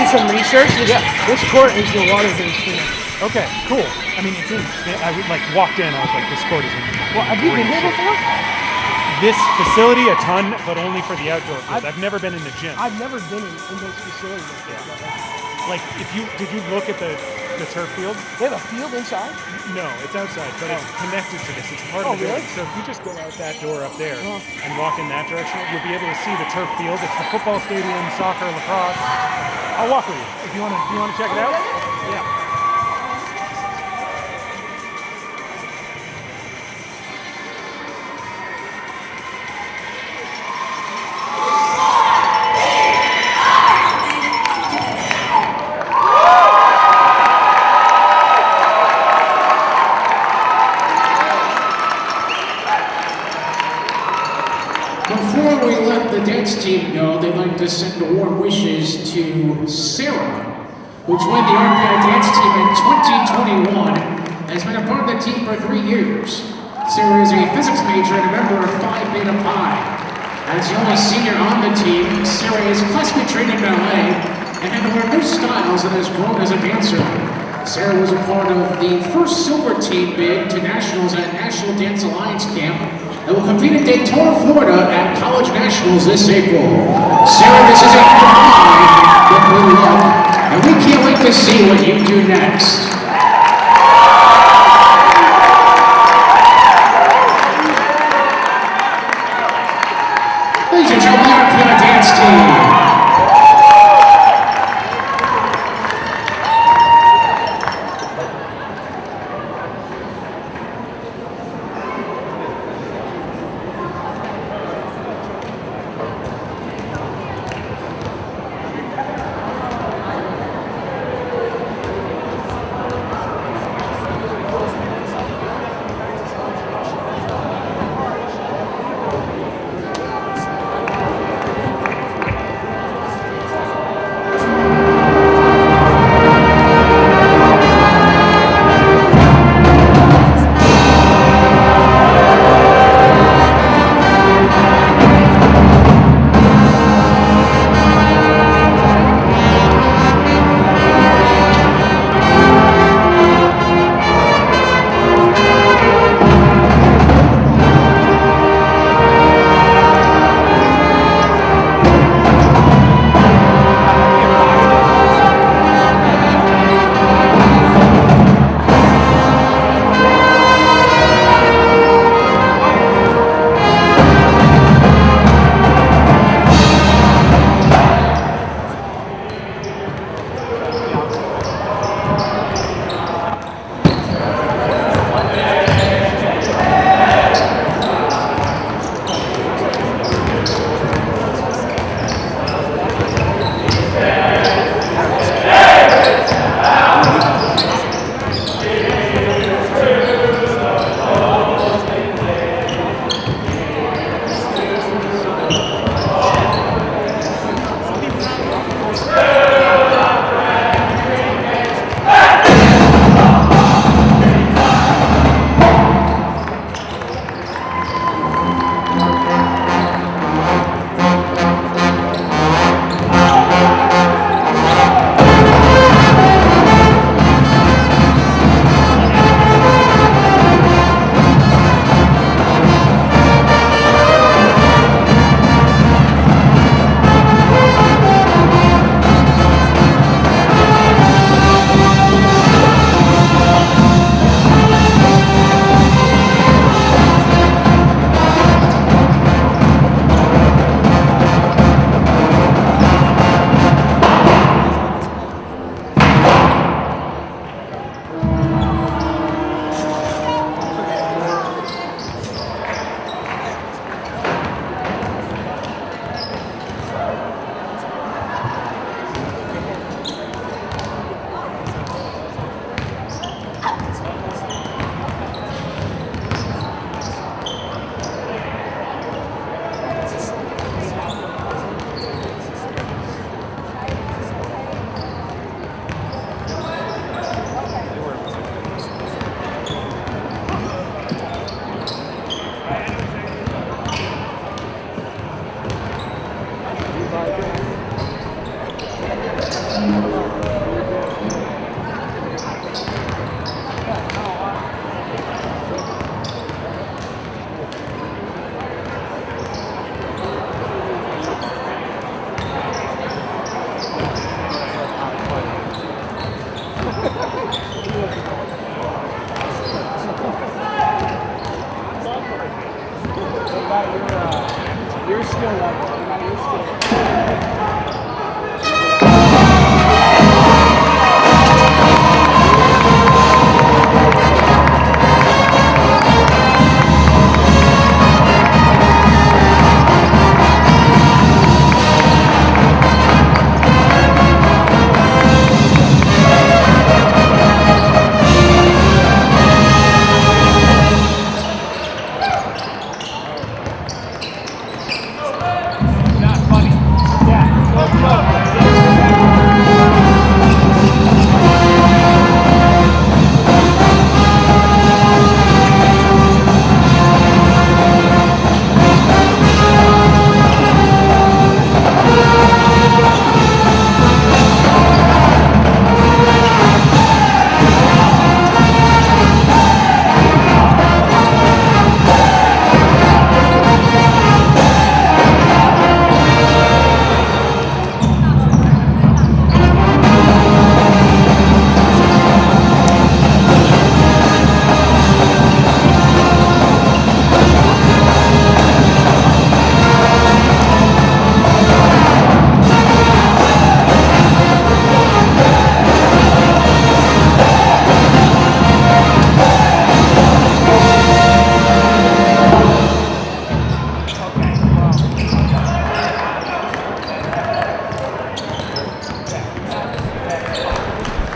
Speaker 4: Some research. This court is the water-based thing.
Speaker 5: Okay, cool. I mean, it's in. I walked in. I was like, this court is in.
Speaker 4: Well, have you been here before?
Speaker 5: This facility, a ton, but only for the outdoor field. I've never been in the gym.
Speaker 4: I've never been in those facilities.
Speaker 5: Yeah. Like, did you look at the turf field?
Speaker 4: They have a field inside?
Speaker 5: No, it's outside, but it's connected to this. It's part of the building. So if you just go out that door up there and walk in that direction, you'll be able to see the turf field. It's the football stadium, soccer, lacrosse. I'll walk with you if you want to check it out. Yeah.
Speaker 3: Before we let the dance team go, they'd like to send warm wishes to Sarah, who joined the RPI dance team in 2021 and has been a part of the team for 3 years. Sarah is a physics major and a member of Phi Beta Pi. As the only senior on the team, Sarah is classically trained in ballet and had to learn new styles and has grown as a dancer. Sarah was a part of the first silver team bid to nationals at National Dance Alliance Camp and will compete in Daytona, Florida at College Nationals this April. Sarah, this is a high, but good luck, and we can't wait to see what you do next. Ladies and gentlemen, the RPI dance team.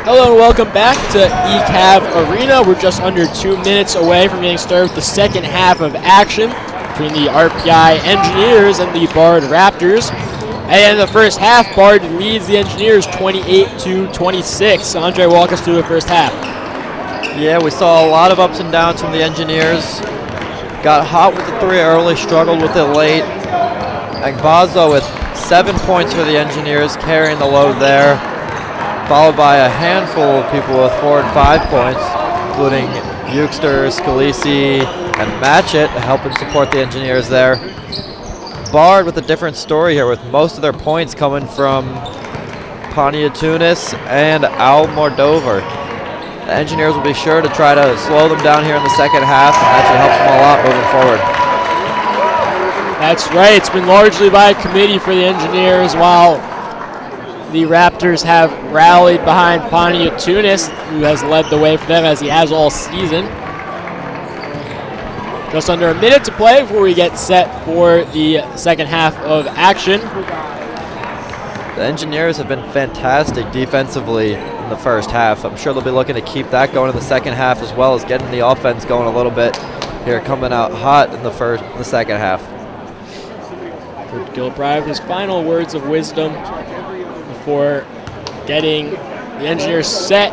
Speaker 1: Hello and welcome back to ECAV Arena. We're just under 2 minutes away from getting started with the second half of action between the RPI Engineers and the Bard Raptors. And in the first half, Bard leads the Engineers 28-26. Andre, walk us through the first half.
Speaker 2: Yeah, we saw a lot of ups and downs from the Engineers. Got hot with the three early, struggled with it late. Agbazo with 7 points for the Engineers, carrying the load there, followed by a handful of people with 4 and 5 points, including Euxter, Scalisi, and Matchett, helping support the Engineers there. Bard with a different story here, with most of their points coming from Pania Tunis and Al Mordover. The Engineers will be sure to try to slow them down here in the second half, and that should help them a lot moving forward.
Speaker 1: That's right. It's been largely by committee for the Engineers, while the Raptors have rallied behind Pania Tunis, who has led the way for them as he has all season. Just under a minute to play before we get set for the second half of action.
Speaker 2: The Engineers have been fantastic defensively in the first half. I'm sure they'll be looking to keep that going in the second half, as well as getting the offense going a little bit here, coming out hot in the second half.
Speaker 1: Gilbride, his final words of wisdom before getting the Engineers set.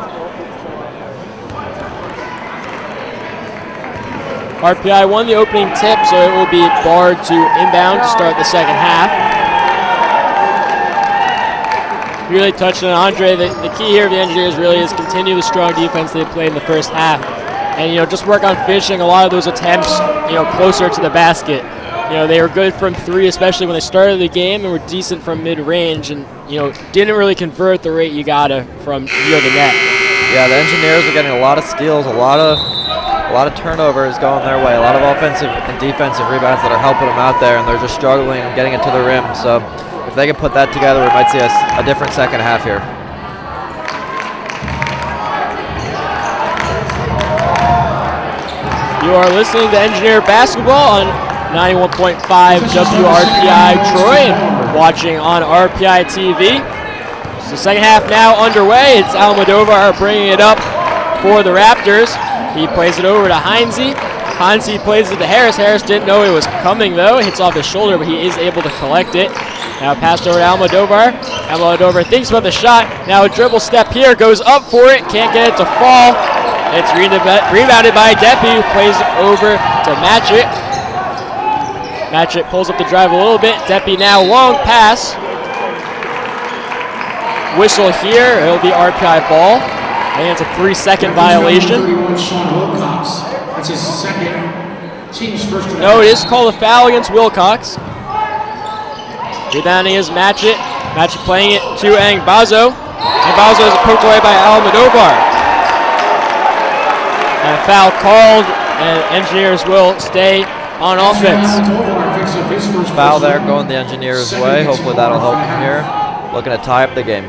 Speaker 1: RPI won the opening tip, so it will be Bard to inbound to start the second half. Really touched on Andre. The key here of the Engineers really is continue the strong defense they played in the first half, and just work on finishing a lot of those attempts closer to the basket. They were good from three, especially when they started the game, and were decent from mid-range, and didn't really convert the rate you gotta from near the net.
Speaker 2: Yeah, the Engineers are getting a lot of steals, a lot of turnovers going their way, a lot of offensive and defensive rebounds that are helping them out there, and they're just struggling and getting it to the rim. So if they can put that together, we might see a different second half here.
Speaker 1: You are listening to Engineer Basketball on 91.5 WRPI Troy and watching on RPI TV. So second half now underway. It's Almodovar bringing it up for the Raptors. He plays it over to Heinze. Heinze plays it to Harris. Harris didn't know it was coming though. Hits off his shoulder, but he is able to collect it. Now passed over to Almodovar. Almodovar thinks about the shot. Now a dribble step here, goes up for it, can't get it to fall. It's rebounded by Depi, who plays it over to Matchett. Matchett pulls up the drive a little bit. Depi now long pass. Whistle here, it'll be RPI ball. I think it's a 3-second violation.
Speaker 3: That's his second, team's first.
Speaker 1: No, it is called a foul against Wilcox. Rebounding is Matchett. Matchett playing it to Angbazo. Angbazo is poked away by Almodovar. And a foul called, and Engineers will stay on offense.
Speaker 2: Foul there going the Engineers' way. Hopefully that'll help them here. Looking to tie up the game.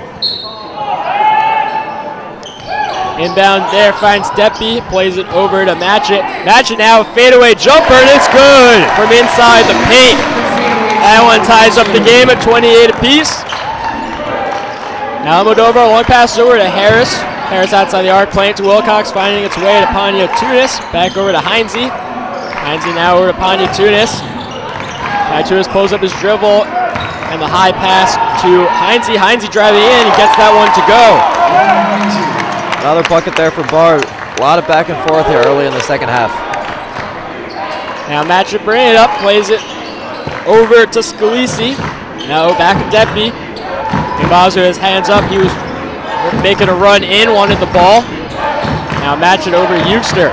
Speaker 1: Inbound there finds Depi, plays it over to Matchett. Matchett now a fadeaway jumper, and it's good from inside the paint. That one ties up the game at 28 apiece. Now Almodovar, one pass over to Harris. Harris outside the arc, playing to Wilcox, finding its way to Pania Tunis. Back over to Heinze. Heinze now over to Pania Tunis. Pania Tunis pulls up his dribble, and the high pass to Heinze. Heinze driving in, he gets that one to go.
Speaker 2: Another bucket there for Bard. A lot of back and forth here early in the second half.
Speaker 1: Now Matchett bringing it up, plays it over to Scalisi. Now back to Depi. Agbazo has hands up. He was making a run in, wanted the ball. Now Matchett over to Euxter.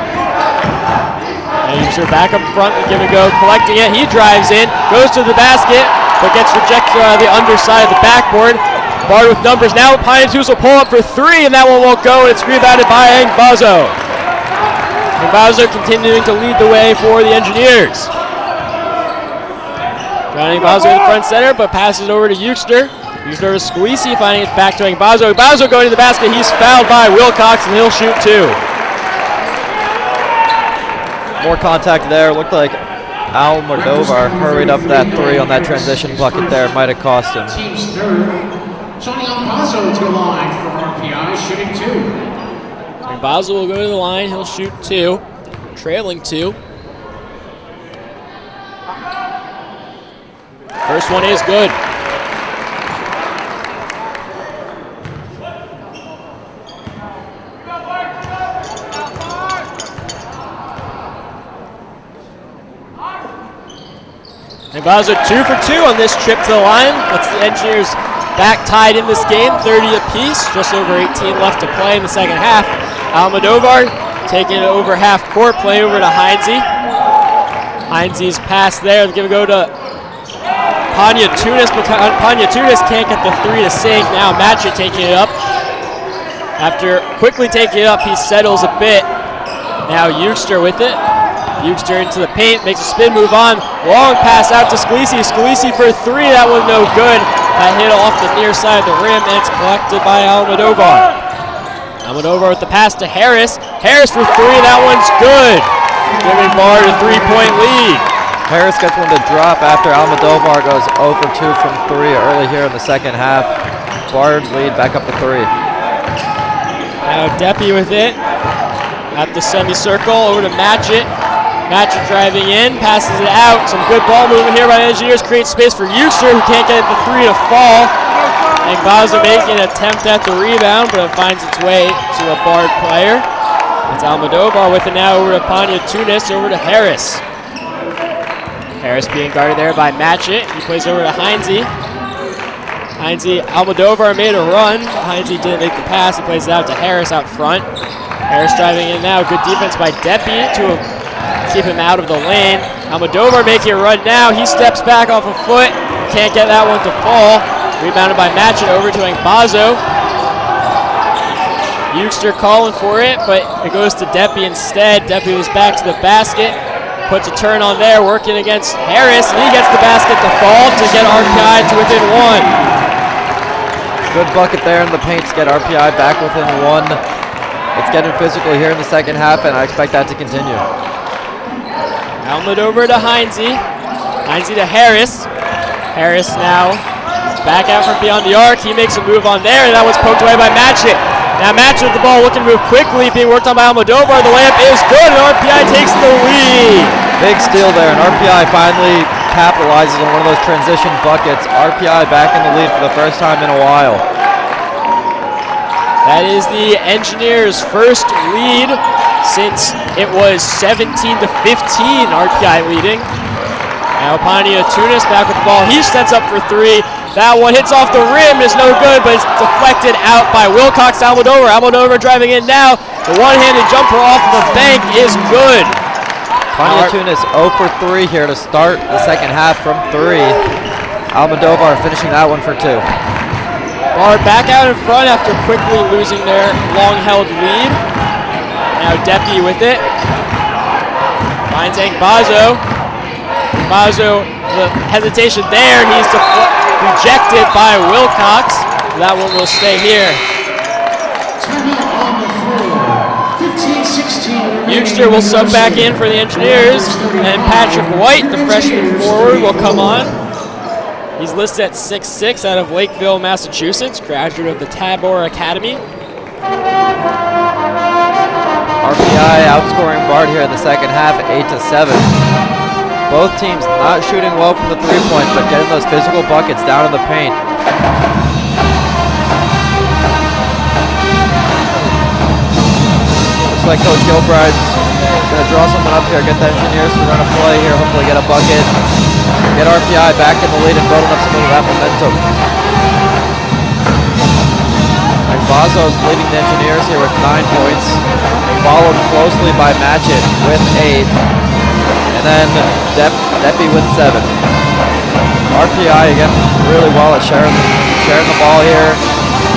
Speaker 1: And Euxter back up front, give and go, collecting it. He drives in, goes to the basket, but gets rejected out of the underside of the backboard. Bard with numbers now. Pania Tunis will pull up for three, and that one won't go. It's rebounded by Angbazo. Angbazo continuing to lead the way for the Engineers. Drowning Angbazo in the front center, but passes over to Euxter. Euxter to Scalisi, finding it back to Angbazo. Angbazo going to the basket. He's fouled by Wilcox, and he'll shoot two.
Speaker 2: More contact there. Looked like Al Mordovar hurried up that three on that transition bucket there. Might have cost him.
Speaker 3: Team's third. Johnny Almazo to the line for RPI. RPI shooting 2.
Speaker 1: And Basel will go to the line. He'll shoot 2, trailing 2. First one is good. And Basel 2 for 2 on this trip to the line. That's the Engineers back tied in this game, 30 apiece. Just over 18 left to play in the second half. Almodovar taking it over half court, play over to Heinze. Heinze's pass there. They're going to go to Panyatunis, but Panyatunis can't get the 3 to sink. Now Matchett taking it up. After quickly taking it up, he settles a bit. Now Eugster with it. Eugster into the paint, makes a spin move on. Long pass out to Scalisi. Scalisi for 3, that was no good. That hit off the near side of the rim, and it's collected by Almodovar. Almodovar with the pass to Harris. Harris for 3, that one's good. Giving Bard a 3-point lead.
Speaker 2: Harris gets one to drop after Almodovar goes 0 for 2 from 3 early here in the second half. Bard lead back up to 3.
Speaker 1: Now Deppie with it at the semicircle, over to Matchett. Matchett driving in, passes it out. Some good ball movement here by the Engineers. Creates space for Eugster, who can't get the 3 to fall. And Basel making an attempt at the rebound, but it finds its way to a Bard player. It's Almodovar with it now over to Panyatunis, over to Harris. Harris being guarded there by Matchett. He plays over to Heinze. Heinze, Almodovar made a run. Heinze didn't make the pass. He plays it out to Harris out front. Harris driving in now. Good defense by Deppie to keep him out of the lane. Almodovar making a run now. He steps back off a foot. Can't get that one to fall. Rebounded by Matchett over to Engbazo. Eugster calling for it, but it goes to Deppie instead. Deppie was back to the basket. Puts a turn on there, working against Harris. And he gets the basket to fall to get RPI to within 1.
Speaker 2: Good bucket there in the paint to get RPI back within 1. It's getting physical here in the second half, and I expect that to continue.
Speaker 1: Almodovar to Heinze. Heinze to Harris. Harris now back out from beyond the arc. He makes a move on there, and that was poked away by Matchett. Now Matchett with the ball, looking to move quickly, being worked on by Almodovar. The layup is good, and RPI takes the lead.
Speaker 2: Big steal there, and RPI finally capitalizes on one of those transition buckets. RPI back in the lead for the first time in a while.
Speaker 1: That is the Engineers' first lead since it was 17 to 15, RPI leading. Now Panyatunis back with the ball. He sets up for 3. That one hits off the rim, is no good, but it's deflected out by Wilcox to Almodovar. Almodovar driving in now. The one-handed jumper off the bank is good.
Speaker 2: Panyatunis 0 for 3 here to start the second half from 3. Almodovar finishing that one for 2.
Speaker 1: Bard back out in front after quickly losing their long-held lead. Now Deppie with it. Finds Engbazo. Engbazo, the hesitation there. He's rejected by Wilcox. That one will stay here. Eugster will sub back in for the Engineers. And Patrick White, the freshman forward, will come on. He's listed at 6'6", out of Lakeville, Massachusetts, graduate of the Tabor Academy.
Speaker 2: RPI outscoring Bard here in the second half, 8-7. Both teams not shooting well from the three-point, but getting those physical buckets down in the paint. Looks like Coach Gilbride's going to draw someone up here, get the Engineers to run a play here, hopefully get a bucket. Get RPI back in the lead and building up some of that momentum. Engbazo's leading the Engineers here with 9 points, followed closely by Matchett with 8, and then Deppie with 7. RPI again really well at sharing the ball here.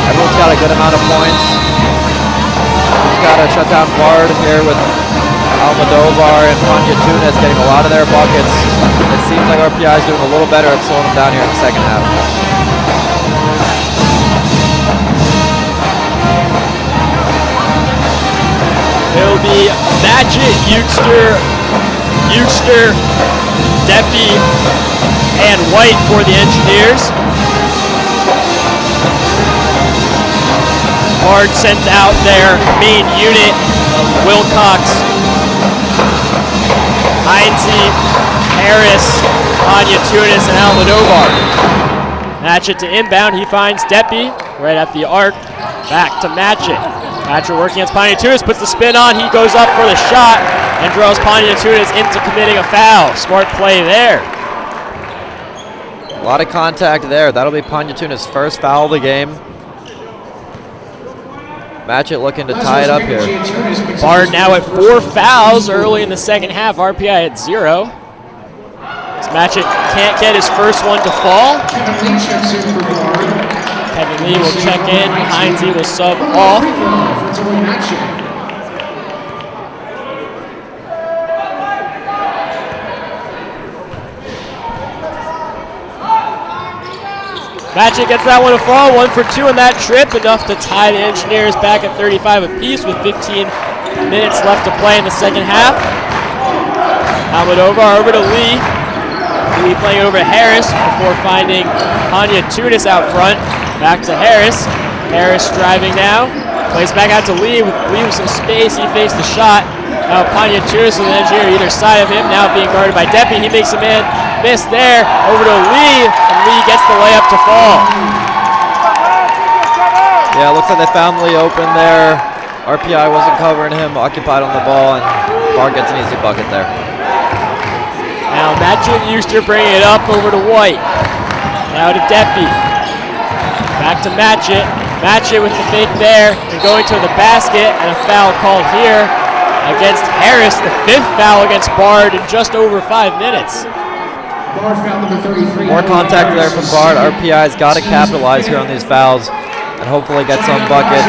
Speaker 2: Everyone's got a good amount of points. Just got to shut down Bard here with Almodovar and Panyatunis getting a lot of their buckets. It seems like RPI is doing a little better at slowing them down here in the second half.
Speaker 1: It'll be Matchett, Eugster, Deppie, and White for the Engineers. Bard sends out their main unit of Wilcox, Heinze, Harris, Anya Tunis, and Almodovar. Match it to inbound. He finds Deppy right at the arc. Back to Matchett. Matchett working against Pontiatunis, puts the spin on. He goes up for the shot and draws Pontiatunis into committing a foul. Smart play there.
Speaker 2: A lot of contact there. That'll be Pontiatunis' first foul of the game. Matchett looking to tie it up here.
Speaker 1: Bard now at 4 fouls early in the second half. RPI at 0. As Matchett can't get his first one to fall.
Speaker 3: Kevin Lee checks in for Bard.
Speaker 1: Kevin Lee will check in. Heinze will sub off. Matchett gets that one to fall. 1 for 2 in that trip. Enough to tie the Engineers back at 35 apiece with 15 minutes left to play in the second half. Almodovar over to Lee. Lee playing over to Harris before finding Pontiatunis out front. Back to Harris. Harris driving now. Plays back out to Lee with some space. He fakes the shot. Now Pontiatunis with an Engineer either side of him. Now being guarded by Deppy. He makes a man miss there. Over to Lee. And Lee gets the layup to fall.
Speaker 2: Yeah, it looks like they found Lee open there. RPI wasn't covering him, occupied on the ball, and Bard gets an easy bucket there.
Speaker 1: Now Matchett and Euster bringing it up over to White. Now to Deppy. Back to Matchett. Matchett with the fake there and going to the basket, and a foul called here against Harris. The 5th foul against Bard in just over 5 minutes.
Speaker 3: Bard foul number 33.
Speaker 2: More contact there from Bard. RPI's got to capitalize here on these fouls and hopefully get some buckets,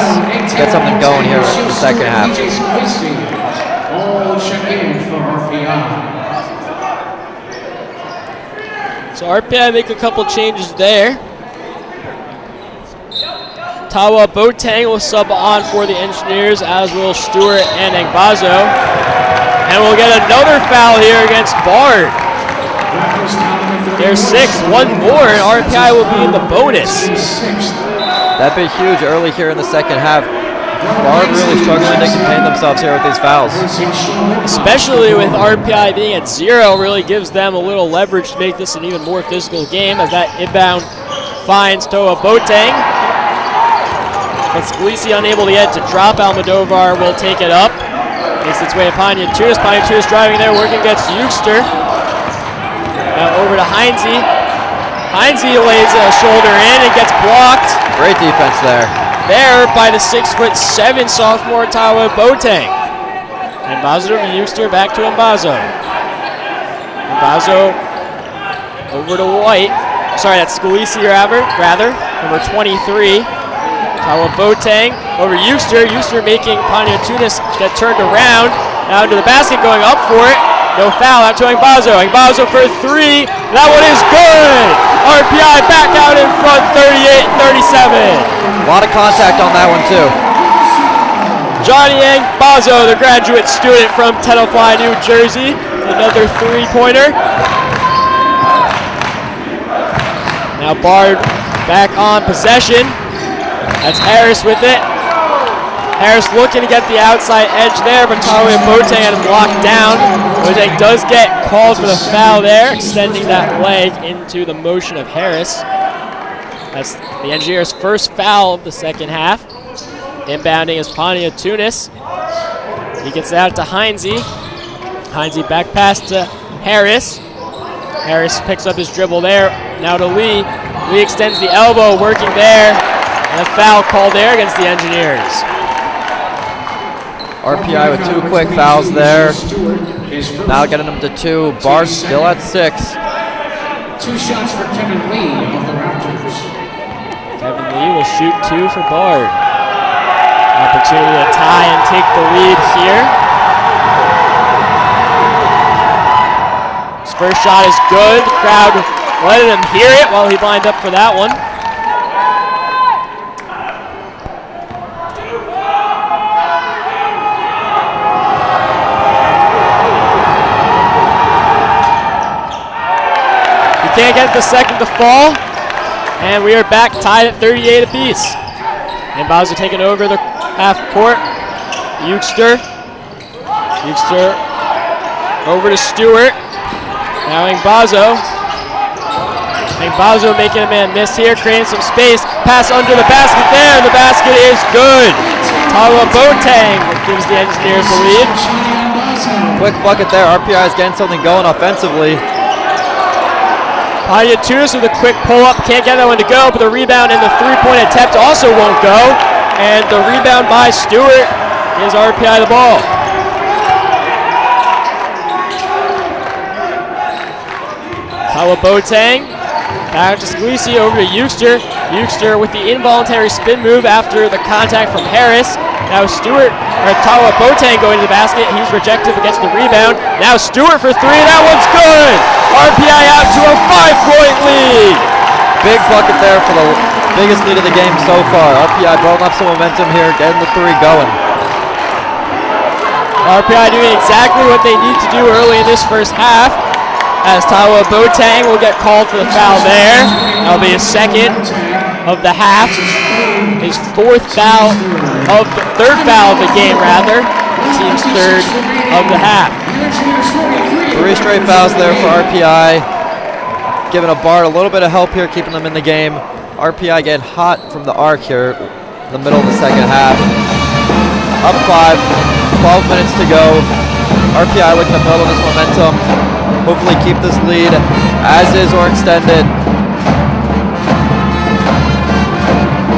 Speaker 2: get something going here in the second half.
Speaker 3: All check in for RPI.
Speaker 1: So RPI make a couple changes there. Tawa Boateng will sub on for the Engineers, as will Stewart and Engbazo. And we'll get another foul here against Bard. There's 6, 1 more, and RPI will be in the bonus.
Speaker 2: That'd be huge early here in the second half. Bard really struggling to contain themselves here with these fouls.
Speaker 1: Especially with RPI being at 0, really gives them a little leverage to make this an even more physical game, as that inbound finds Tawa Boateng. But Scalisi unable to get to drop. Almodovar will take it up. Makes its way to Pontiatunis. Pontiatunis driving there, working against Euster. Now over to Heinze. Heinze lays a shoulder in and gets blocked.
Speaker 2: Great defense there.
Speaker 1: There by the 6'7" sophomore Tawa Boateng. And Bazo to Euster, back to Engbazo. Engbazo over to White. Sorry, that's Scalisi rather. Number 23. Tawa Boateng over Euster. Euster making Pontiatunis get turned around. Now into the basket, going up for it. No foul, out to Engbazo. Engbazo for 3. That one is good! RPI back out in front, 38-37.
Speaker 2: A lot of contact on that one too.
Speaker 1: Johnny Engbazo, the graduate student from Tenafly, New Jersey. Another 3-pointer. Now Bard back on possession. That's Harris with it. Harris looking to get the outside edge there, but Tawa Boateng had him locked down. Boateng does get called for the foul there, extending that leg into the motion of Harris. That's the Engineers' first foul of the second half. Inbounding is Pontiatunis. He gets it out to Heinze. Heinze back pass to Harris. Harris picks up his dribble there. Now to Lee. Lee extends the elbow, working there. And a foul called there against the Engineers.
Speaker 2: RPI with 2 quick fouls there. Now getting them to 2. Bard still at 6.
Speaker 3: 2 shots for Kevin Lee of the Raptors.
Speaker 1: Kevin Lee will shoot 2 for Bard. Opportunity to tie and take the lead here. His first shot is good. The crowd letting him hear it while he lined up for that one. Can't get the second to fall, and we are back tied at 38 apiece. And Bazo taking over the half court. Eugster over to Stewart. Now Bazo. Bazo making a man miss here, creating some space. Pass under the basket there, and the basket is good. Tawa Boateng gives the Engineers the lead.
Speaker 2: Quick bucket there. RPI is getting something going offensively.
Speaker 1: Paniatunis with a quick pull-up, can't get that one to go, but the rebound and the three-point attempt also won't go. And the rebound by Stewart gives RPI the ball. Tawa Boateng, back to Scalisi, over to Eugster. Eugster with the involuntary spin move after the contact from Harris. Now Tawa Boateng going to the basket. He's rejected but gets the rebound. Now Stewart for three. That one's good. RPI out to a 5-point lead.
Speaker 2: Big bucket there for the biggest lead of the game so far. RPI building up some momentum here, getting the three going.
Speaker 1: RPI doing exactly what they need to do early in this first half, as Tawa Boateng will get called for the foul there. That'll be his second of the half. His third foul of the game, rather. Team's third of the half.
Speaker 2: 3 straight fouls there for RPI. Giving a Bard a little bit of help here, keeping them in the game. RPI getting hot from the arc here in the middle of the second half. Up 5, 12 minutes to go. RPI looking to build on this momentum. Hopefully keep this lead as is or extend it.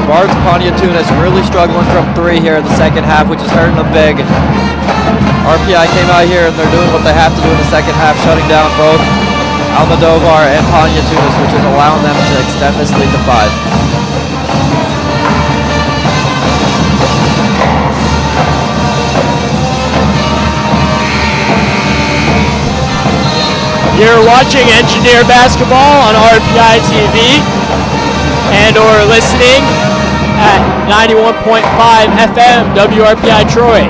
Speaker 2: Bard's Paniatunis really struggling from 3 here in the second half, which is hurting them big. RPI came out here and they're doing what they have to do in the second half, shutting down both Almodovar and Paniatunis, which is allowing them to extend this lead to 5.
Speaker 1: You're watching Engineer Basketball on RPI TV and or listening at 91.5 FM WRPI Troy.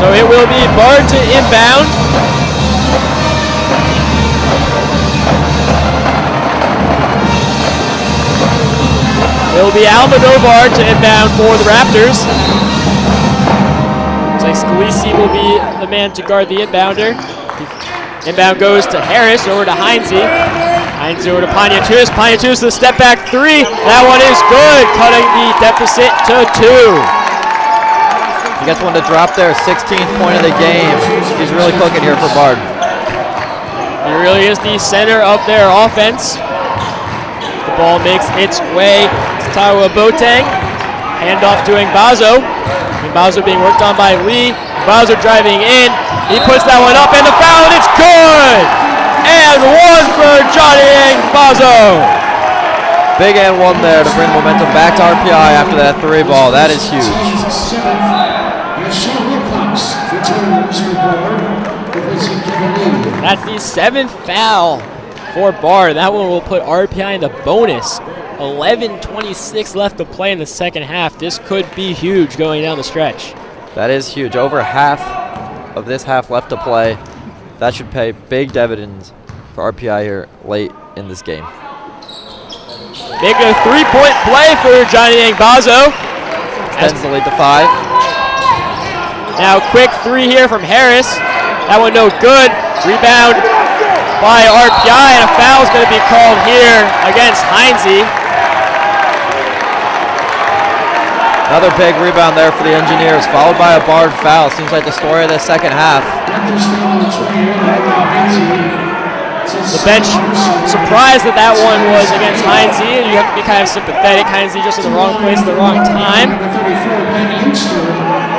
Speaker 1: So it will be Bard to inbound. It will be Almodovar to inbound for the Raptors. Looks like Scalisi will be the man to guard the inbounder. Inbound goes to Harris, over to Heinze. Heinze over to Paniatunis. Paniatunis with a step back 3. That one is good, cutting the deficit to 2.
Speaker 2: He gets one to drop there, 16th point of the game. He's really cooking here for Bard.
Speaker 1: He really is the center of their offense. The ball makes its way to Tawa Boateng. Handoff to Bazo. Bazo being worked on by Lee. Bazo driving in. He puts that one up and the foul, and it's good! And one for Johnny Bazo.
Speaker 2: Big and one there to bring momentum back to RPI after that 3 ball. That is huge.
Speaker 1: That's the 7th foul for Bard. That one will put RPI in the bonus. 11:26 left to play in the second half. This could be huge going down the stretch.
Speaker 2: That is huge. Over half of this half left to play. That should pay big dividends for RPI here late in this game.
Speaker 1: Big 3-point play for Johnny Bazo.
Speaker 2: Extends the lead to 5.
Speaker 1: Now quick 3 here from Harris. That one no good. Rebound by RPI, and a foul is going to be called here against Heinze.
Speaker 2: Another big rebound there for the Engineers, followed by a Bard foul. Seems like the story of the second half.
Speaker 1: The bench surprised that that one was against Heinze, and you have to be kind of sympathetic. Heinze just in the wrong place at the wrong time.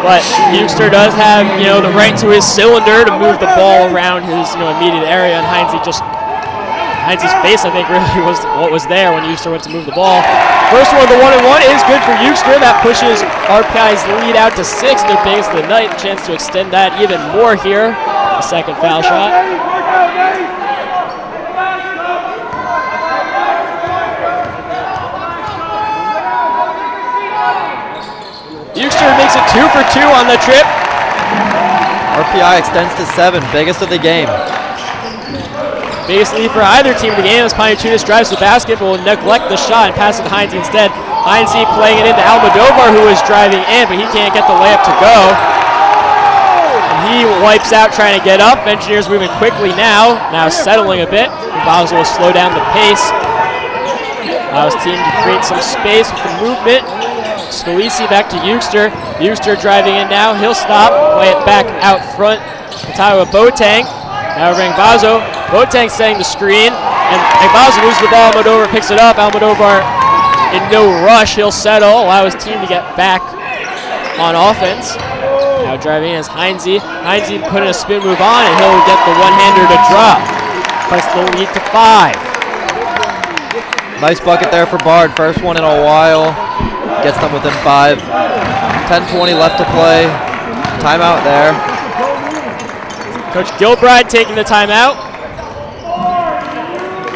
Speaker 1: But Eugster does have, the right to his cylinder to move the ball around his, immediate area, and Heinze's face, I think, really was what was there when Eugster went to move the ball. First one, the 1-and-1 is good for Eugster. That pushes RPI's lead out to 6, their biggest of the night. Chance to extend that even more here. The second foul shot. Eugster makes it 2 for 2 on the trip.
Speaker 2: RPI extends to 7, biggest of the game.
Speaker 1: Biggest lead for either team in the game as Pontiac Tunis drives to the basket, but will neglect the shot and pass it to Heinze instead. Heinze playing it into Almodovar, who is driving in, but he can't get the layup to go. And he wipes out trying to get up. Engineers moving quickly now settling a bit. Basel will slow down the pace. Allows team to create some space with the movement. Scalisi back to Euster. Euster driving in now. He'll stop, play it back out front. Taiwa Boateng. Now bring Bazo. Boateng setting the screen. And Bazo loses the ball. Almodovar picks it up. Almodovar in no rush. He'll settle, allow his team to get back on offense. Now driving in is Heinze. Heinze putting a spin move on, and he'll get the one-hander to drop. Puts the lead to 5.
Speaker 2: Nice bucket there for Bard. First one in a while. Gets them within 5. 10:20 left to play. Timeout there.
Speaker 1: Coach Gilbride taking the timeout.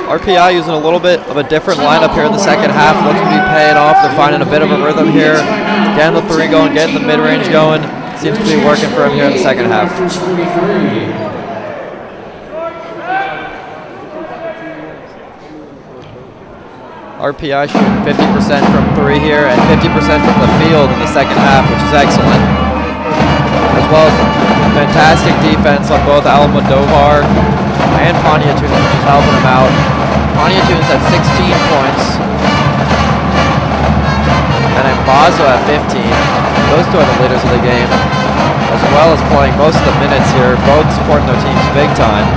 Speaker 2: RPI using a little bit of a different lineup here in the second half. Looks to be paying off. They're finding a bit of a rhythm here. Getting the 3 going, getting the mid-range going. Seems to be working for him here in the second half. RPI shooting 50% from 3 here and 50% from the field in the second half, which is excellent. As well as fantastic defense on both Almodovar and Pontiac Tunis, which is helping him out. Pontiac Tunis at 16 points. And then Bazo at 15. Those two are the leaders of the game, as well as playing most of the minutes here, both supporting their teams big time.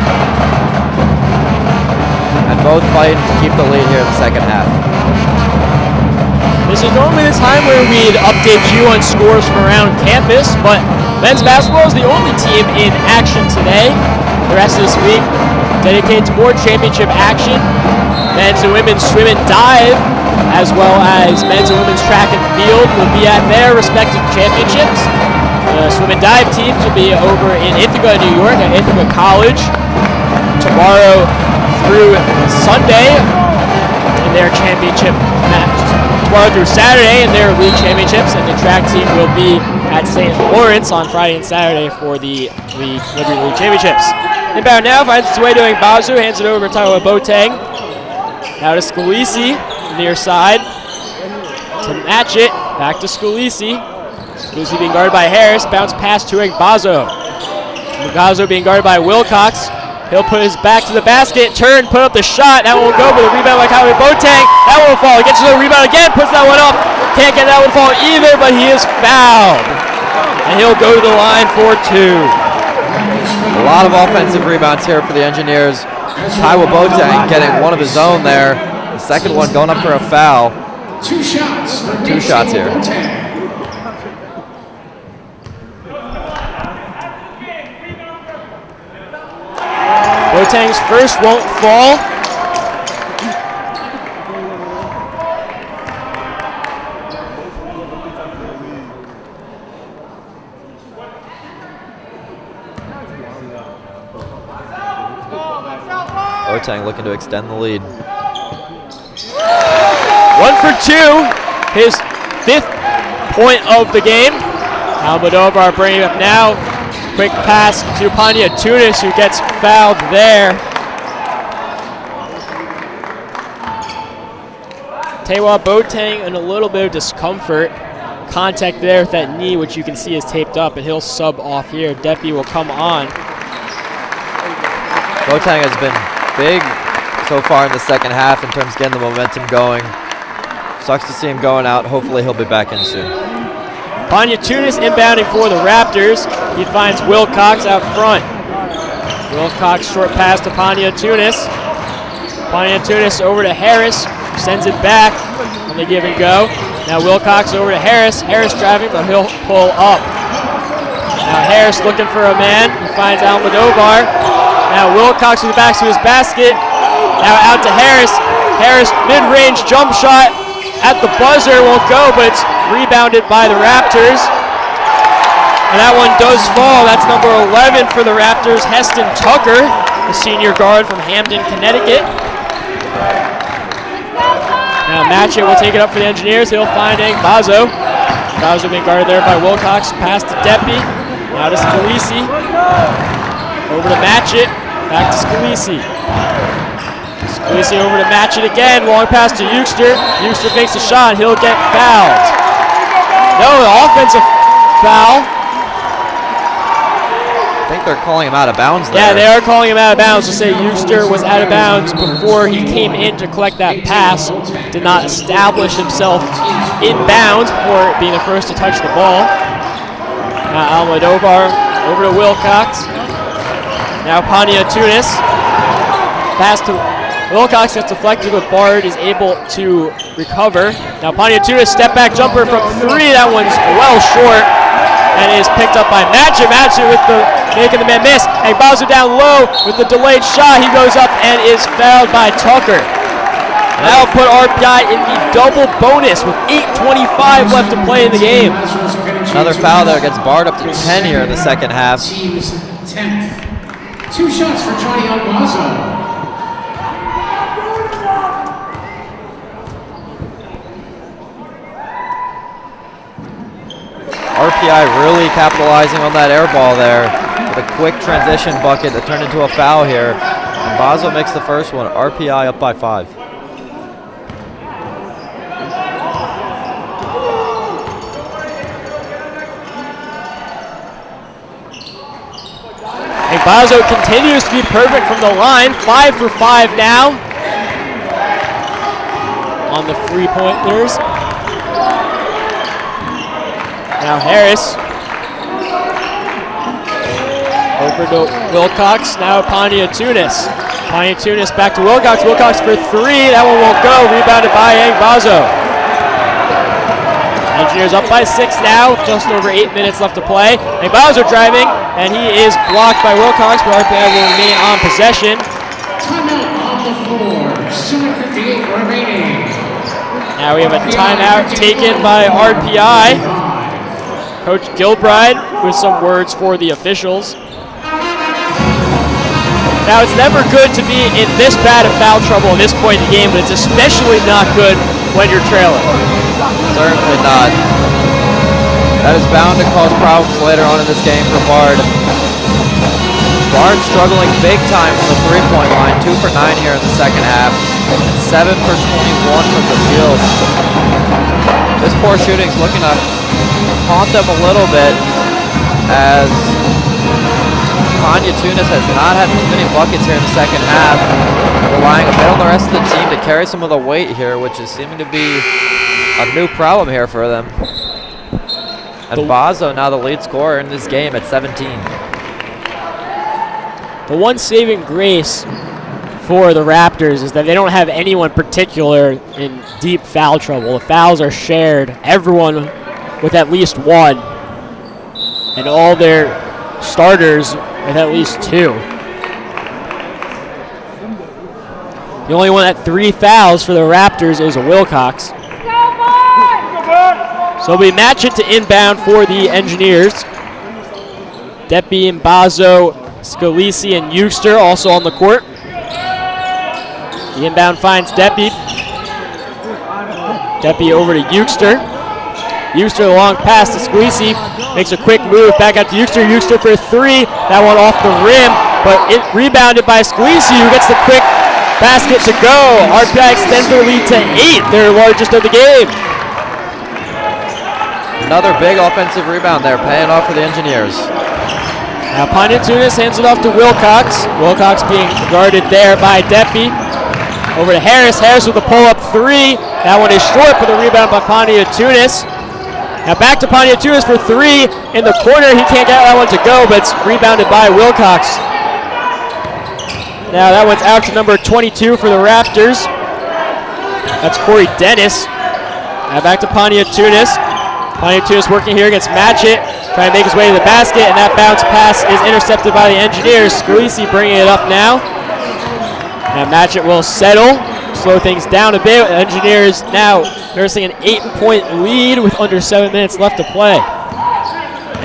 Speaker 2: And both fighting to keep the lead here in the second half.
Speaker 1: This is normally the time where we'd update you on scores from around campus, but men's basketball is the only team in action today. The rest of this week dedicated to more championship action. Men's and women's swim and dive, as well as men's and women's track and field, will be at their respective championships. The swim and dive teams will be over in Ithaca, New York, at Ithaca College tomorrow through Sunday in their championship match. Tomorrow through Saturday in their league championships, and the track team will be at St. Lawrence on Friday and Saturday for the Liberty League championships. Inbound now finds its way to Bazu, hands it over to Taiwa Boateng. Now to Scalisi, near side. To match it, back to Scalisi. Scalisi being guarded by Harris, bounce pass to Bazo. Bazo being guarded by Wilcox. He'll put his back to the basket, turn, put up the shot. That won't go, but the rebound by Taiwa Boateng. That won't fall. He gets to the rebound again, puts that one up. Can't get that one fall either, but he is fouled. And he'll go to the line for 2.
Speaker 2: A lot of offensive rebounds here for the Engineers. Taiwa Boateng getting one of his own there. The second one going up for a foul.
Speaker 3: 2 shots.
Speaker 2: 2 shots here.
Speaker 1: Boateng's first won't fall.
Speaker 2: Boateng looking to extend the lead.
Speaker 1: 1 for 2, his 5th point of the game. Almodovar bringing up now. Quick pass to Pontiac Tunis, who gets fouled there. Taiwa Boateng in a little bit of discomfort. Contact there with that knee, which you can see is taped up, and he'll sub off here. Deppy will come on.
Speaker 2: Boateng has been big so far in the second half in terms of getting the momentum going. Sucks to see him going out. Hopefully he'll be back in soon.
Speaker 1: Pontiac Tunis inbounding for the Raptors. He finds Wilcox out front. Wilcox short pass to Pontiac Tunis. Pontiac Tunis over to Harris. Sends it back on the give and go. Now Wilcox over to Harris. Harris driving, but he'll pull up. Now Harris looking for a man. He finds Almodovar. Now Wilcox with the back to his basket. Now out to Harris. Harris mid-range jump shot at the buzzer, won't go, but it's rebounded by the Raptors. And that one does fall. That's number 11 for the Raptors, Heston Tucker, the senior guard from Hamden, Connecticut. Now Matchett will take it up for the Engineers. He'll find Bazo. Bazo being guarded there by Wilcox. Pass to Deppy. Now to Scalisi. Over to Matchett. Back to Scalisi. Scalisi over to Matchett again. Long pass to Euchster. Euchster makes a shot. He'll get fouled. No, offensive foul.
Speaker 2: I think they're calling him out of bounds there.
Speaker 1: Yeah, they are calling him out of bounds to say Euchster was out of bounds before he came in to collect that pass. Did not establish himself in bounds before being the first to touch the ball. Now Almodovar over to Wilcox. Now Pania Tunis. Pass to Wilcox gets deflected, but Bard is able to recover. Now Pania Tunis, step back jumper from 3. That one's well short and is picked up by Matchett. Matchett with the making the man miss. And Bazo down low with the delayed shot. He goes up and is fouled by Tucker. And that'll put RPI in the double bonus with 8:25 left to play in the game.
Speaker 2: Another foul there gets Bard up to 10 here in the second half.
Speaker 3: Team's 10th. 2 shots for Johnny Albazo.
Speaker 2: RPI really capitalizing on that air ball there with a quick transition bucket that turned into a foul here. And Bazo makes the first one. RPI up by 5.
Speaker 1: And Bazo continues to be perfect from the line. 5 for 5 now on the 3-pointers. Now Harris over to Wilcox. Now Pania Tunis. Pania Tunis back to Wilcox. Wilcox for 3. That one won't go. Rebounded by Bazo. Engineers up by 6 now. Just over 8 minutes left to play. Bazo driving, and he is blocked by Wilcox, but RPI will remain on possession.
Speaker 3: Timeout on the floor. 7:58 remaining.
Speaker 1: Now we have a timeout taken by RPI. Coach Gilbride with some words for the officials. Now it's never good to be in this bad of foul trouble at this point in the game, but it's especially not good when you're trailing.
Speaker 2: Certainly not. That is bound to cause problems later on in this game for Bard. Bard struggling big time from the 3-point line. 2 for 9 here in the second half. And 7 for 21 from the field. This poor shooting's looking to haunt them a little bit, as Pania Tunis has not had too many buckets here in the second half, relying a bit on the rest of the team to carry some of the weight here, which is seeming to be a new problem here for them. And Bazo now the lead scorer in this game at 17.
Speaker 1: The one saving grace for the Raptors is that they don't have anyone particular in deep foul trouble. The fouls are shared, everyone with at least 1, and all their starters with at least 2. The only one at 3 fouls for the Raptors is Wilcox. So we match it to inbound for the Engineers. Depi, Bazo, Scalisi, and Euchster also on the court. The inbound finds Depi. Depi over to Euchster. Euchster, the long pass to Scalisi, makes a quick move back out to Euchster. Euchster for 3, that one off the rim, but it rebounded by Scalisi, who gets the quick basket to go. RPI extends their lead to 8, their largest of the game.
Speaker 2: Another big offensive rebound there, paying off for the Engineers.
Speaker 1: Now Pania Tunis hands it off to Wilcox. Wilcox being guarded there by Depi. Over to Harris. Harris with a pull-up 3. That one is short, but the rebound by Pania Tunis. Now back to Pania Tunis for 3 in the corner. He can't get that one to go, but it's rebounded by Wilcox. Now that one's out to number 22 for the Raptors. That's Corey Dennis. Now back to Pania Tunis. Pania Tunis working here against Matchett, trying to make his way to the basket, and that bounce pass is intercepted by the Engineers. Scalisi bringing it up now. Now Matchett will settle, slow things down a bit. Engineers now nursing an 8-point lead with under 7 minutes left to play.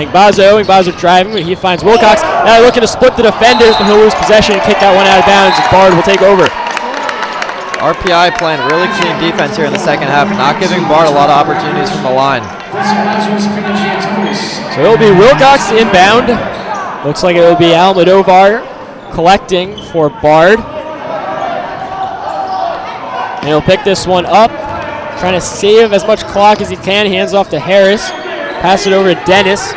Speaker 1: Bazo driving, he finds Wilcox. Now looking to split the defenders, but he'll lose possession and kick that one out of bounds. Bard will take over.
Speaker 2: RPI playing really clean defense here in the second half, not giving Bard a lot of opportunities from the line.
Speaker 1: So it'll be Wilcox inbound. Looks like it will be Almodovar collecting for Bard. And he'll pick this one up, trying to save as much clock as he can. Hands off to Harris. Pass it over to Dennis.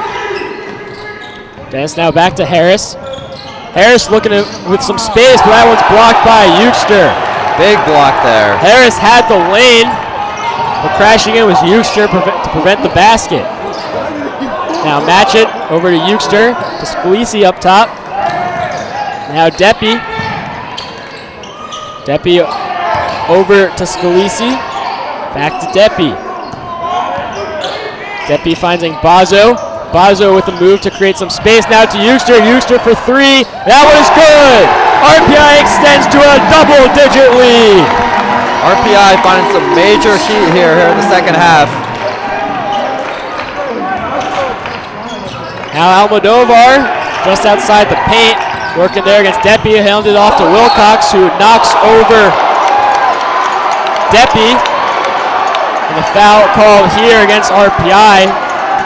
Speaker 1: Dennis now back to Harris. Harris looking with some space, but that one's blocked by Euchster.
Speaker 2: Big block there.
Speaker 1: Harris had the lane, but crashing in was Euchster to prevent the basket. Now match it over to Euchster, to Scalisi up top. Now Deppy. Deppy over to Scalisi. Back to Deppy. Deppy finding Bazo. Bazo with a move to create some space. Now to Euchster. Euchster for three. That one is good. RPI extends to a double-digit lead.
Speaker 2: RPI finding some major heat here in the second half.
Speaker 1: Now Almodovar just outside the paint. Working there against Deppy. Handed off to Wilcox, who knocks over Deppy. And the foul called here against RPI.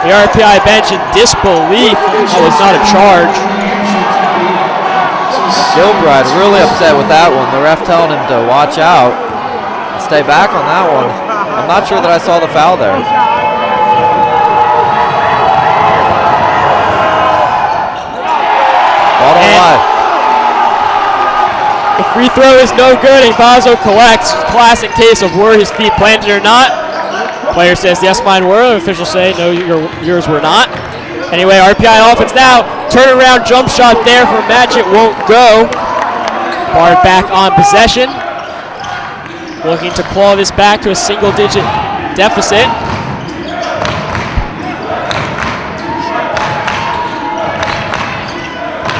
Speaker 1: The RPI bench in disbelief. That was not a charge.
Speaker 2: Gilbride really upset with that one. The ref telling him to watch out. Stay back on that one. I'm not sure that I saw the foul there. Ball don't lie.
Speaker 1: The free throw is no good, and Bazo collects. Classic case of were his feet planted or not. Player says, yes, mine were. Officials say, no, yours were not. Anyway, RPI offense now. Turnaround jump shot there for Matchett won't go. Bard back on possession. Looking to claw this back to a single-digit deficit.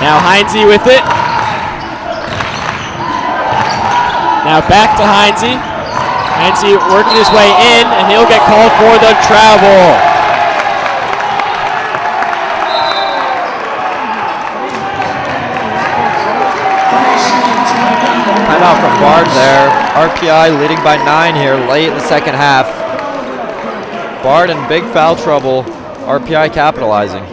Speaker 1: Now Heinze with it. Now back to Heinze. Heinze working his way in, and he'll get called for the travel.
Speaker 2: Timeout from Bard there. RPI leading by 9 here late in the second half. Bard in big foul trouble. RPI capitalizing.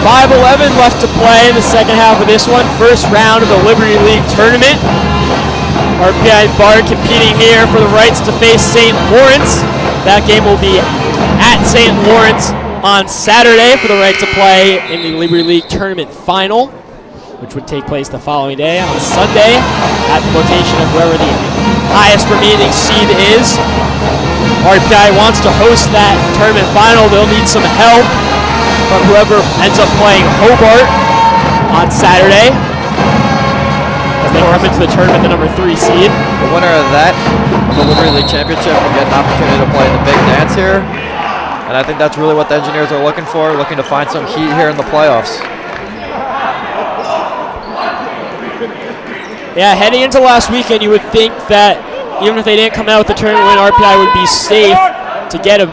Speaker 1: 5:11 left to play in the second half of this one. First round of the Liberty League tournament. RPI and Bard competing here for the rights to face St. Lawrence. That game will be at St. Lawrence on Saturday for the right to play in the Liberty League tournament final, which would take place the following day on Sunday at the location of wherever the highest remaining seed is. RPI wants to host that tournament final. They'll need some help from whoever ends up playing Hobart on Saturday as they come into the tournament, the number 3 seed.
Speaker 2: The winner of that, the Liberty League Championship, will get an opportunity to play in the big dance here. And I think that's really what the Engineers are looking for, looking to find some heat here in the playoffs.
Speaker 1: Yeah, heading into last weekend, you would think that even if they didn't come out with the tournament win, RPI would be safe to get a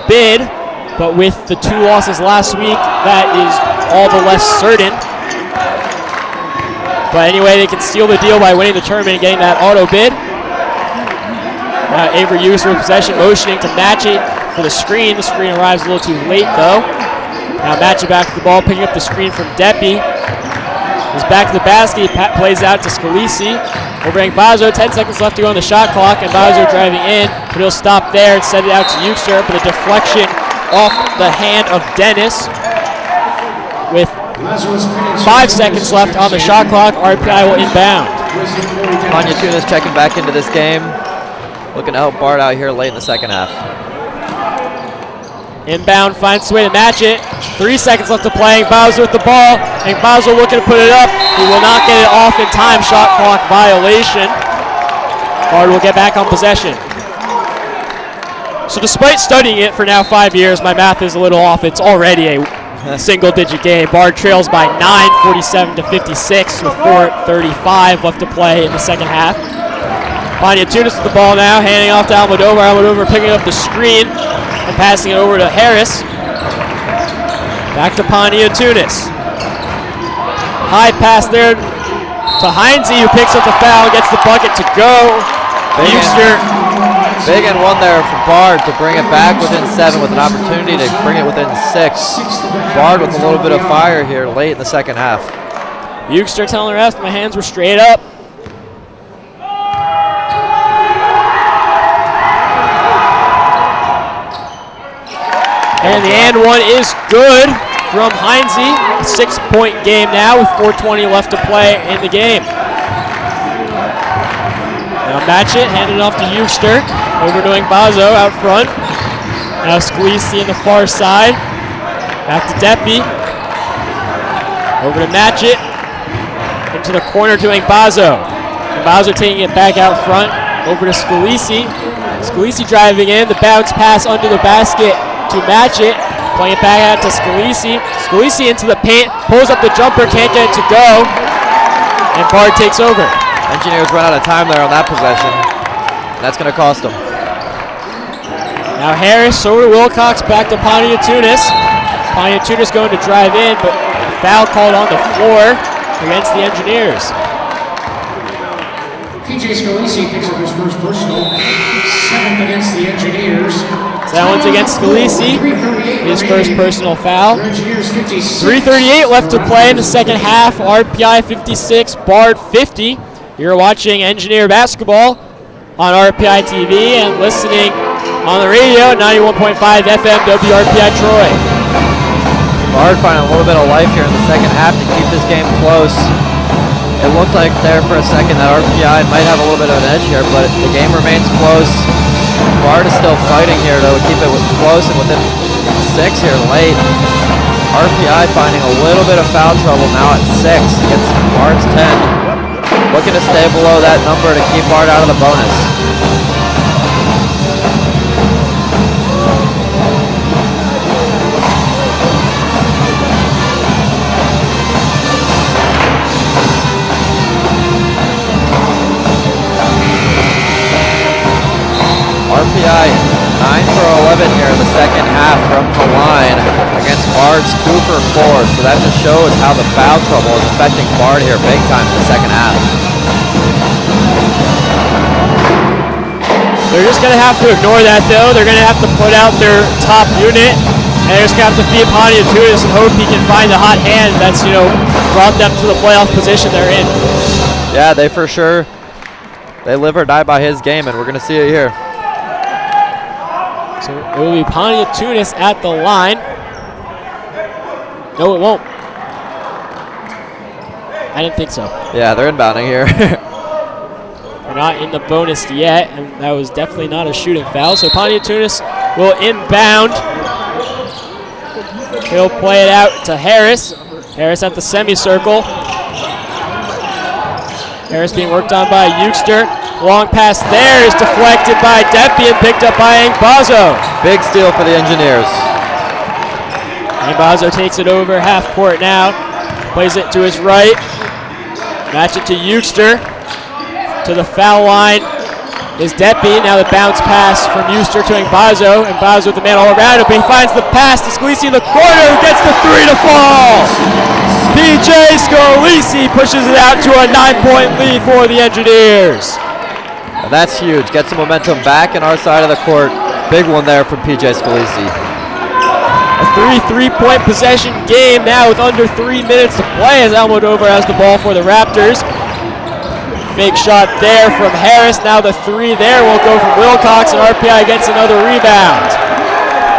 Speaker 1: bid. But with the 2 losses last week, that is all the less certain. But anyway, they can seal the deal by winning the tournament and getting that auto bid. Avery Hughes with possession, motioning to Matchett for the screen. The screen arrives a little too late, though. Now Matchett back to the ball, picking up the screen from Deppy. He's back to the basket, plays out to Scalisi. Overhang Bazo, 10 seconds left to go on the shot clock, and Bazo driving in, but he'll stop there and send it out to Euchster, but a deflection off the hand of Dennis. With 5 seconds left on the shot clock, RPI will inbound.
Speaker 2: Anya Tunis checking back into this game. Looking to help Bard out here late in the second half.
Speaker 1: Inbound finds his way to match it. 3 seconds left to play. Bazo with the ball. And Bazo looking to put it up. He will not get it off in time. Shot clock violation. Bard will get back on possession. So despite studying it for now 5 years, my math is a little off. It's already a single-digit game. Bard trails by 9, 47-56, with 4:35 left to play in the second half. Panya Tunis with the ball now, handing off to Almodovar. Almodovar picking up the screen and passing it over to Harris. Back to Panya Tunis. High pass there to Heinze, who picks up the foul and gets the bucket to go.
Speaker 2: Big and one there for Bard to bring it back within 7 with an opportunity to bring it within 6. Bard with a little bit of fire here late in the second half.
Speaker 1: Euchster telling the rest, my hands were straight up. And the and one is good from Heinze. A 6-point game now with 4:20 left to play in the game. Now match it, hand it off to Euchster. Overdoing Bazo out front. Now Scalisi in the far side. Back to Deppy. Over to match it. Into the corner doing Bazo. And Bazo taking it back out front. Over to Scalisi. Scalisi driving in. The bounce pass under the basket to match it. Playing it back out to Scalisi. Scalisi into the paint. Pulls up the jumper. Can't get it to go. And Bard takes over.
Speaker 2: Engineers run out of time there on that possession. That's going to cost them.
Speaker 1: Now Harris over to Wilcox, back to Pontiatunis. Pontiatunis going to drive in, but foul called on the floor against the Engineers.
Speaker 3: PJ Scalisi picks up his first personal, 7th against the Engineers.
Speaker 1: So that one's against Scalisi, his first personal foul. 3:38 left to play in the second half. RPI 56, Bard 50. You're watching Engineer basketball on RPI TV and listening on the radio at 91.5 FM WRPI Troy.
Speaker 2: Bard finding a little bit of life here in the second half to keep this game close. It looked like there for a second that RPI might have a little bit of an edge here, but the game remains close. Bard is still fighting here to keep it close and within 6 here late. RPI finding a little bit of foul trouble now at 6 against Bard's 10. Looking to stay below that number to keep Bard out of the bonus. RPI 9 for 11 here in the second half from the line against Bard's 2 for 4. So that just shows how the foul trouble is affecting Bard here big time in the second half.
Speaker 1: They're just going to have to ignore that though. They're going to have to put out their top unit. And they're just going to have to feed Pontiatunis and hope he can find the hot hand that's, brought them to the playoff position they're in.
Speaker 2: Yeah, they for sure, they live or die by his game, and we're going to see it here.
Speaker 1: So it will be Pontiatunis at the line. No, it won't. I didn't think so.
Speaker 2: Yeah, they're inbounding here.
Speaker 1: They're not in the bonus yet, and that was definitely not a shooting foul. So Pontiatunis will inbound. He'll play it out to Harris. Harris at the semicircle. Harris being worked on by Euchster. Long pass there is deflected by Deppy and picked up by Bazo.
Speaker 2: Big steal for the Engineers.
Speaker 1: Bazo takes it over half court now. Plays it to his right. Match it to Euchster. To the foul line is Deppy. Now the bounce pass from Euchster to Bazo. And Bazo with the man all around him. But he finds the pass to Scalisi in the corner, who gets the 3 to fall. PJ Scalisi pushes it out to a 9-point lead for the Engineers.
Speaker 2: And that's huge. Gets the momentum back in our side of the court. Big one there from PJ Scalisi.
Speaker 1: A 3-3-point possession game now with under 3 minutes to play as Almodovar has the ball for the Raptors. Big shot there from Harris. Now the 3 there will go from Wilcox, and RPI gets another rebound.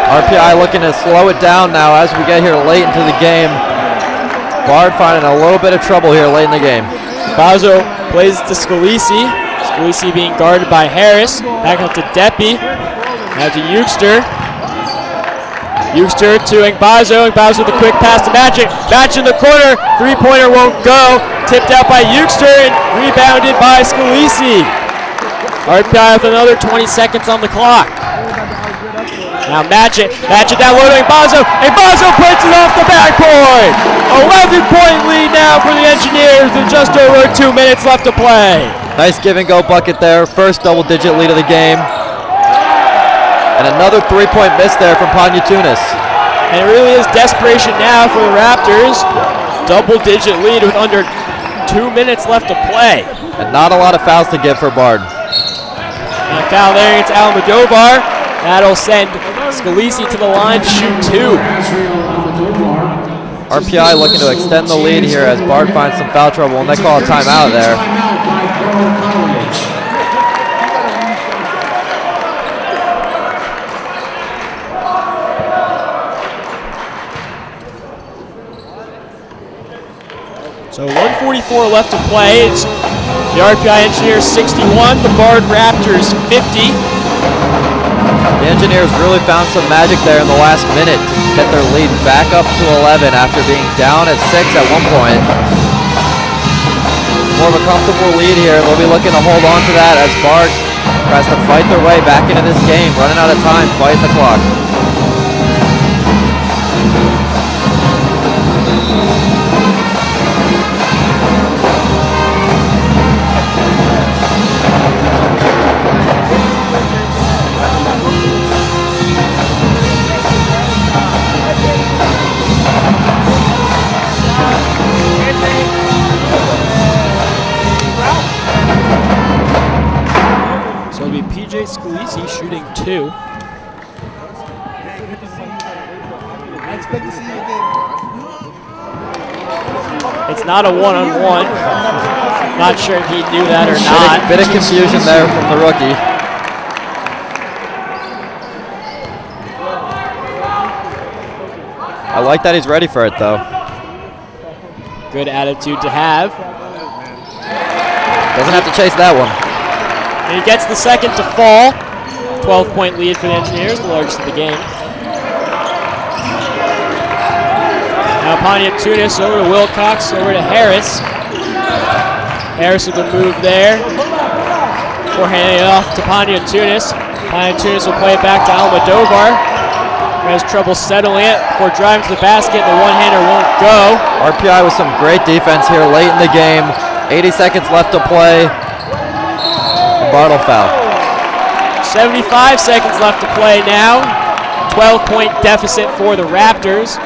Speaker 2: RPI looking to slow it down now as we get here late into the game. Bard finding a little bit of trouble here late in the game.
Speaker 1: Bazo plays to Scalisi. Scalisi being guarded by Harris. Back up to Deppy. Now to Euchster. Euchster to Bazo. Bazo with a quick pass to Match in the corner. 3-pointer won't go. Tipped out by Euchster and rebounded by Scalisi. RPI with another 20 seconds on the clock. Now Match it down low to Bazo. Bazo puts it off the backboard. 11-point lead now for the Engineers with just over 2 minutes left to play.
Speaker 2: Nice give and go bucket there. First double-digit lead of the game. And another 3-point miss there from Pontiatunis.
Speaker 1: And it really is desperation now for the Raptors. Double-digit lead with under 2 minutes left to play.
Speaker 2: And not a lot of fouls to give for Bard.
Speaker 1: And a foul there against Almodovar. That'll send Scalisi to the line to shoot 2.
Speaker 2: RPI looking to extend the lead here as Bard finds some foul trouble, and they call a timeout there.
Speaker 1: So 1:44 left to play. It's the RPI Engineers 61, the Bard Raptors 50.
Speaker 2: The Engineers really found some magic there in the last minute to get their lead back up to 11 after being down at 6 at one point. More of a comfortable lead here. They'll be looking to hold on to that as Bard tries to fight their way back into this game, running out of time, fighting the clock.
Speaker 1: So it'll be PJ Scalisi shooting 2. It's not a one-on-one. Not sure if he knew that or not.
Speaker 2: Bit of confusion there from the rookie. I like that he's ready for it though.
Speaker 1: Good attitude to have.
Speaker 2: Doesn't have to chase that one.
Speaker 1: And he gets the second to fall. 12-point lead for the Engineers, the largest of the game. Now Poniatunis over to Wilcox, over to Harris. Harris with the move there. Before handing it off to Poniatunis. Poniatunis will play it back to Almodovar. Has trouble settling it before driving to the basket. The one-hander won't go.
Speaker 2: RPI with some great defense here late in the game. 80 seconds left to play. Bartle foul.
Speaker 1: 75 seconds left to play now. 12-point deficit for the Raptors.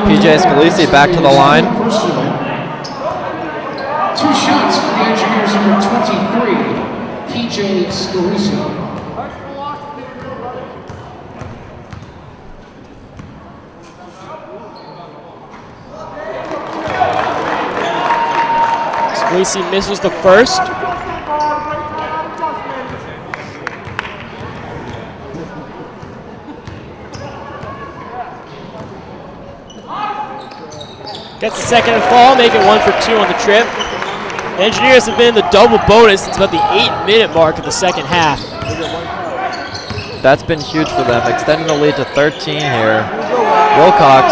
Speaker 2: PJ Scalisi back to the line.
Speaker 3: 2 shots for the Engineers, number 23, PJ Scalisi.
Speaker 1: Scalisi misses the first. Gets the second and fall, make it 1 for 2 on the trip. The Engineers have been in the double bonus since about the 8-minute mark of the second half.
Speaker 2: That's been huge for them, extending the lead to 13 here. Wilcox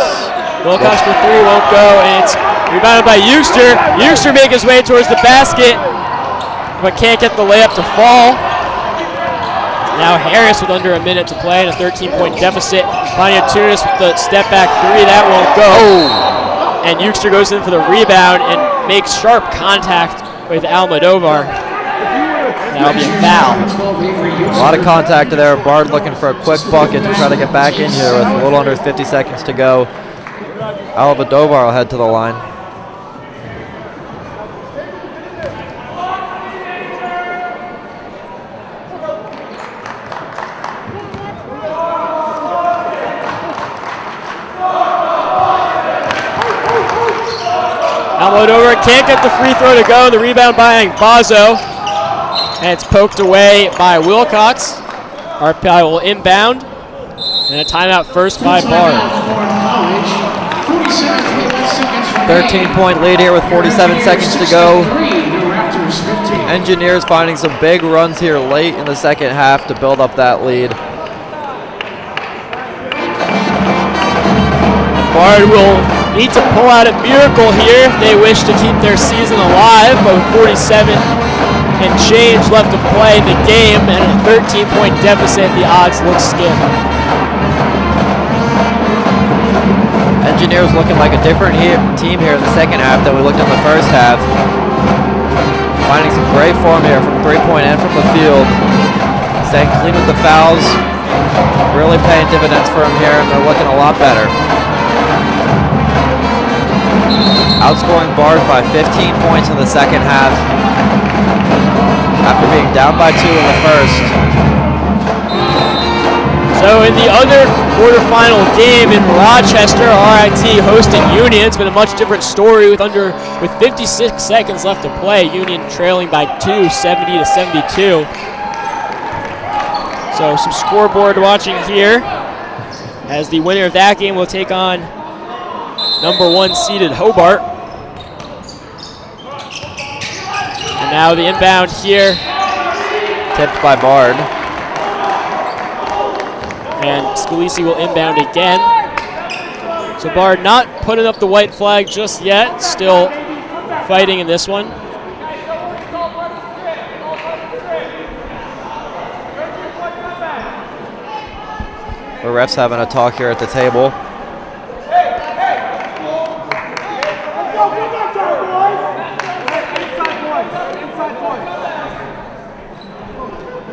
Speaker 1: For 3 won't go, and it's rebounded by Euster. Euster making his way towards the basket, but can't get the layup to fall. Now Harris with under a minute to play and a 13-point deficit. Poniatunis with the step back 3, that won't go. And Euster goes in for the rebound and makes sharp contact with Almodovar. That'll be a foul.
Speaker 2: A lot of contact there. Bard looking for a quick bucket to try to get back in here with a little under 50 seconds to go. Almodovar will head to the line.
Speaker 1: Almodovar can't get the free throw to go. The rebound by Bazo. And it's poked away by Wilcox. RPI will inbound. And a timeout first by Bard.
Speaker 2: 13-point lead here with 47 seconds to go. Engineers finding some big runs here late in the second half to build up that lead.
Speaker 1: Bard will need to pull out a miracle here if they wish to keep their season alive, but with 47 and change left to play in the game and a 13-point deficit, the odds look skim.
Speaker 2: Engineers looking like a different team here in the second half than we looked in the first half. Finding some great form here from three-point and from the field. Staying clean with the fouls. Really paying dividends for them here, and they're looking a lot better. outscoring Bard by 15 points in the second half after being down by 2 in the first.
Speaker 1: So in the other quarterfinal game in Rochester, RIT hosting Union. It's been a much different story with 56 seconds left to play. Union trailing by 2, 70 to 72. So some scoreboard watching here as the winner of that game will take on number 1 seeded Hobart. And now the inbound here.
Speaker 2: Tipped by Bard.
Speaker 1: And Scalisi will inbound again. So Bard not putting up the white flag just yet, still fighting in this one.
Speaker 2: The refs having a talk here at the table.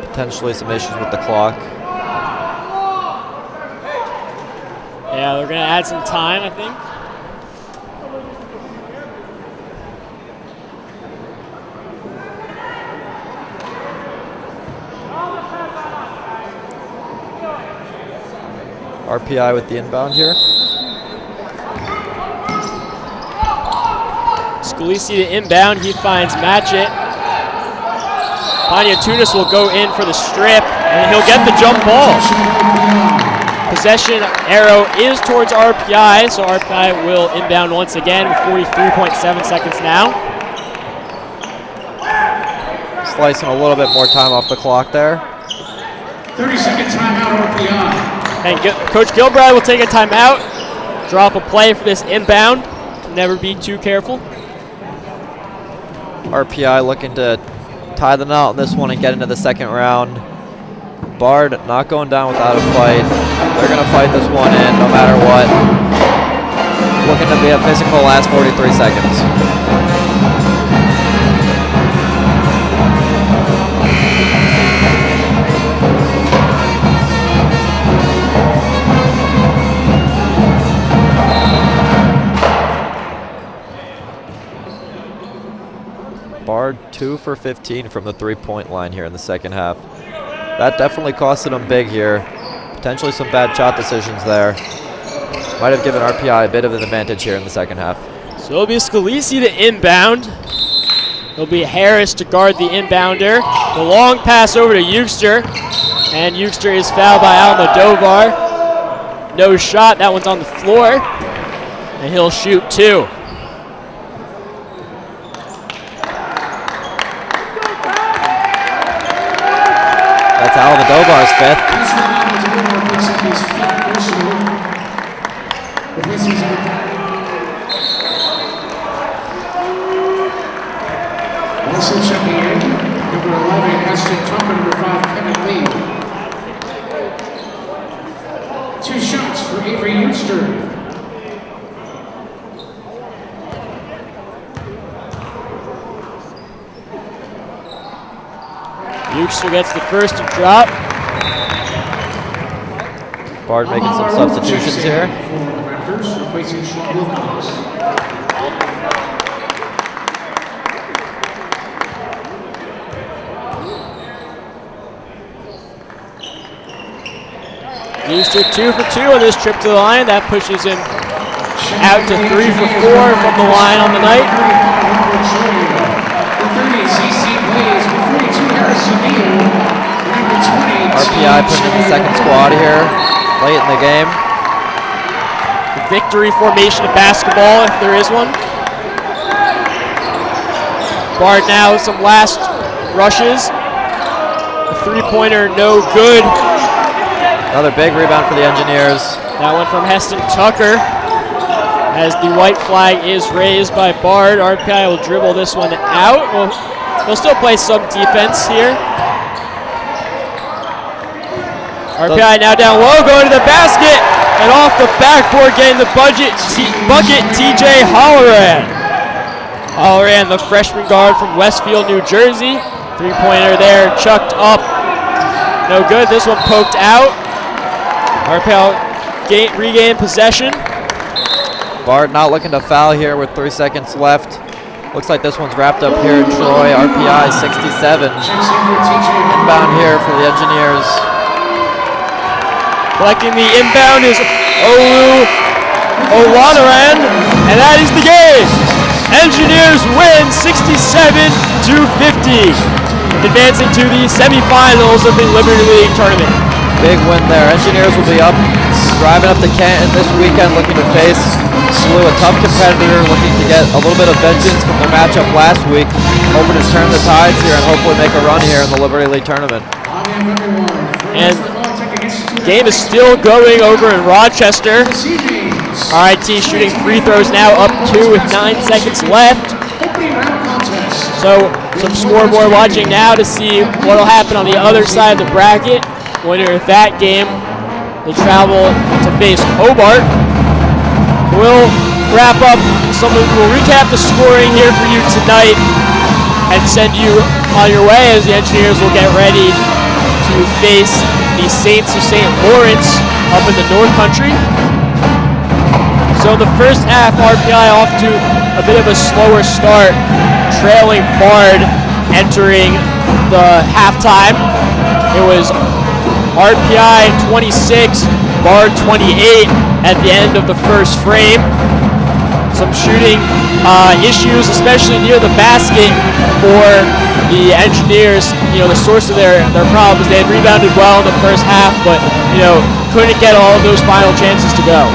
Speaker 2: Potentially some issues with the clock.
Speaker 1: Yeah, they're going to add some time, I think.
Speaker 2: RPI with the inbound here.
Speaker 1: Scalisi to inbound. He finds Matchett. Paniatunis will go in for the strip, and he'll get the jump ball. Possession arrow is towards RPI, so RPI will inbound once again with 43.7 seconds now.
Speaker 2: Slicing a little bit more time off the clock there.
Speaker 3: 30-second timeout, RPI.
Speaker 1: And Coach Gilbride will take a timeout, drop a play for this inbound. Never be too careful.
Speaker 2: RPI looking to tie the knot on this one and get into the second round. Bard not going down without a fight. They're going to fight this one in no matter what. Looking to be a physical last 43 seconds. Bard 2 for 15 from the three-point line here in the second half. That definitely costed him big here. Potentially some bad shot decisions there. Might have given RPI a bit of an advantage here in the second half.
Speaker 1: So it'll be Scalisi to inbound. It'll be Harris to guard the inbounder. The long pass over to Eugster. And Eugster is fouled by Almodovar. No shot, that one's on the floor. And he'll shoot 2.
Speaker 2: That's Almodovar's 5th.
Speaker 3: Also checking in, number 11, Ashton Tucker, number 5, Kevin Lee. 2 shots for Avery Eugster.
Speaker 1: Eugster gets the first to drop.
Speaker 2: Bard making some substitutions here.
Speaker 3: Replacing Sean Wilcox.
Speaker 1: Eugster 2 for 2 on this trip to the line. That pushes him out to 3 for 4 from the line on the night.
Speaker 2: RPI putting in the second squad here late in the game.
Speaker 1: The victory formation of basketball, if there is one. Bard now with some last rushes. The three-pointer no good.
Speaker 2: Another big rebound for the Engineers.
Speaker 1: That one from Heston Tucker. As the white flag is raised by Bard, RPI will dribble this one out. They'll still play some defense here. RPI now down low, going to the basket, and off the backboard getting the bucket, TJ Holloran. Holloran, the freshman guard from Westfield, New Jersey. Three-pointer there, chucked up. No good, this one poked out. RPI regained possession.
Speaker 2: Bard not looking to foul here with 3 seconds left. Looks like this one's wrapped up here in Troy. RPI 67. Inbound here for the Engineers.
Speaker 1: Collecting the inbound is Olu Olanaran, and that is the game. Engineers win 67-50, advancing to the semifinals of the Liberty League tournament.
Speaker 2: Big win there. Engineers will be up, driving up to Canton this weekend, looking to face SLU, a tough competitor, looking to get a little bit of vengeance from their matchup last week, hoping to turn the tides here and hopefully make a run here in the Liberty League tournament.
Speaker 1: And game is still going over in Rochester. RIT shooting free throws now up 2 with 9 seconds left. So some scoreboard watching now to see what will happen on the other side of the bracket. Winner of that game will travel to face Hobart. We'll wrap up we'll recap the scoring here for you tonight and send you on your way as the Engineers will get ready to face the Saints of St. Lawrence up in the North Country. So the first half, RPI off to a bit of a slower start, trailing Bard entering the halftime. It was RPI 26, Bard 28 at the end of the first frame. Some shooting issues, especially near the basket for the Engineers. You know, the source of their problems. They had rebounded well in the first half, but couldn't get all of those final chances to go.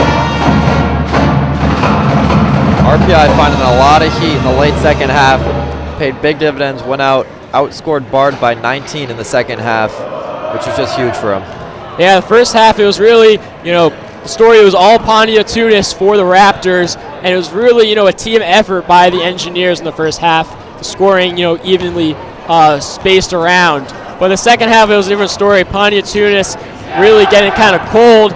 Speaker 2: RPI finding a lot of heat in the late second half, paid big dividends, went out, outscored Bard by 19 in the second half, which was just huge for him.
Speaker 1: Yeah, the first half it was really, the story was all Pontia Tunis for the Raptors, and it was really, a team effort by the Engineers in the first half, the scoring, evenly spaced around. But the second half it was a different story. Pontia Tunis really getting kind of cold.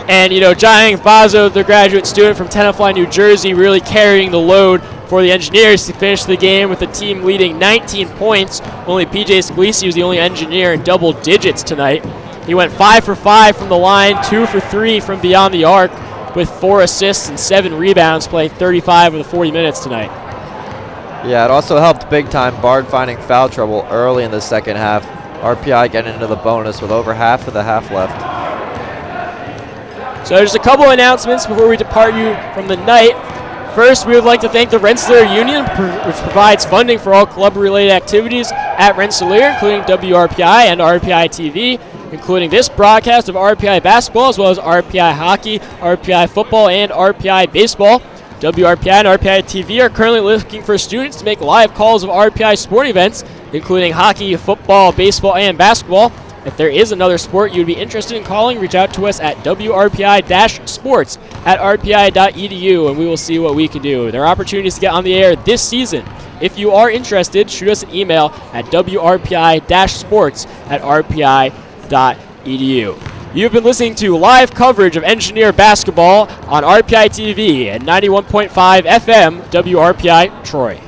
Speaker 1: And, Jayang Bazo, the graduate student from Tenafly, New Jersey, really carrying the load for the Engineers to finish the game with the team leading 19 points. Only PJ Scalisi was the only Engineer in double digits tonight. He went 5 for 5 from the line, 2 for 3 from beyond the arc, with 4 assists and 7 rebounds, playing 35 of the 40 minutes tonight.
Speaker 2: Yeah, it also helped big time. Bard finding foul trouble early in the second half. RPI getting into the bonus with over half of the half left.
Speaker 1: So there's a couple announcements before we depart you from the night. First, we would like to thank the Rensselaer Union, which provides funding for all club-related activities at Rensselaer, including WRPI and RPI TV, including this broadcast of RPI basketball, as well as RPI hockey, RPI football, and RPI baseball. WRPI and RPI TV are currently looking for students to make live calls of RPI sport events, including hockey, football, baseball, and basketball. If there is another sport you'd be interested in calling, reach out to us at WRPI-sports@rpi.edu, and we will see what we can do. There are opportunities to get on the air this season. If you are interested, shoot us an email at WRPI-sports@rpi.edu. You've been listening to live coverage of Engineer basketball on RPI TV at 91.5 FM WRPI Troy.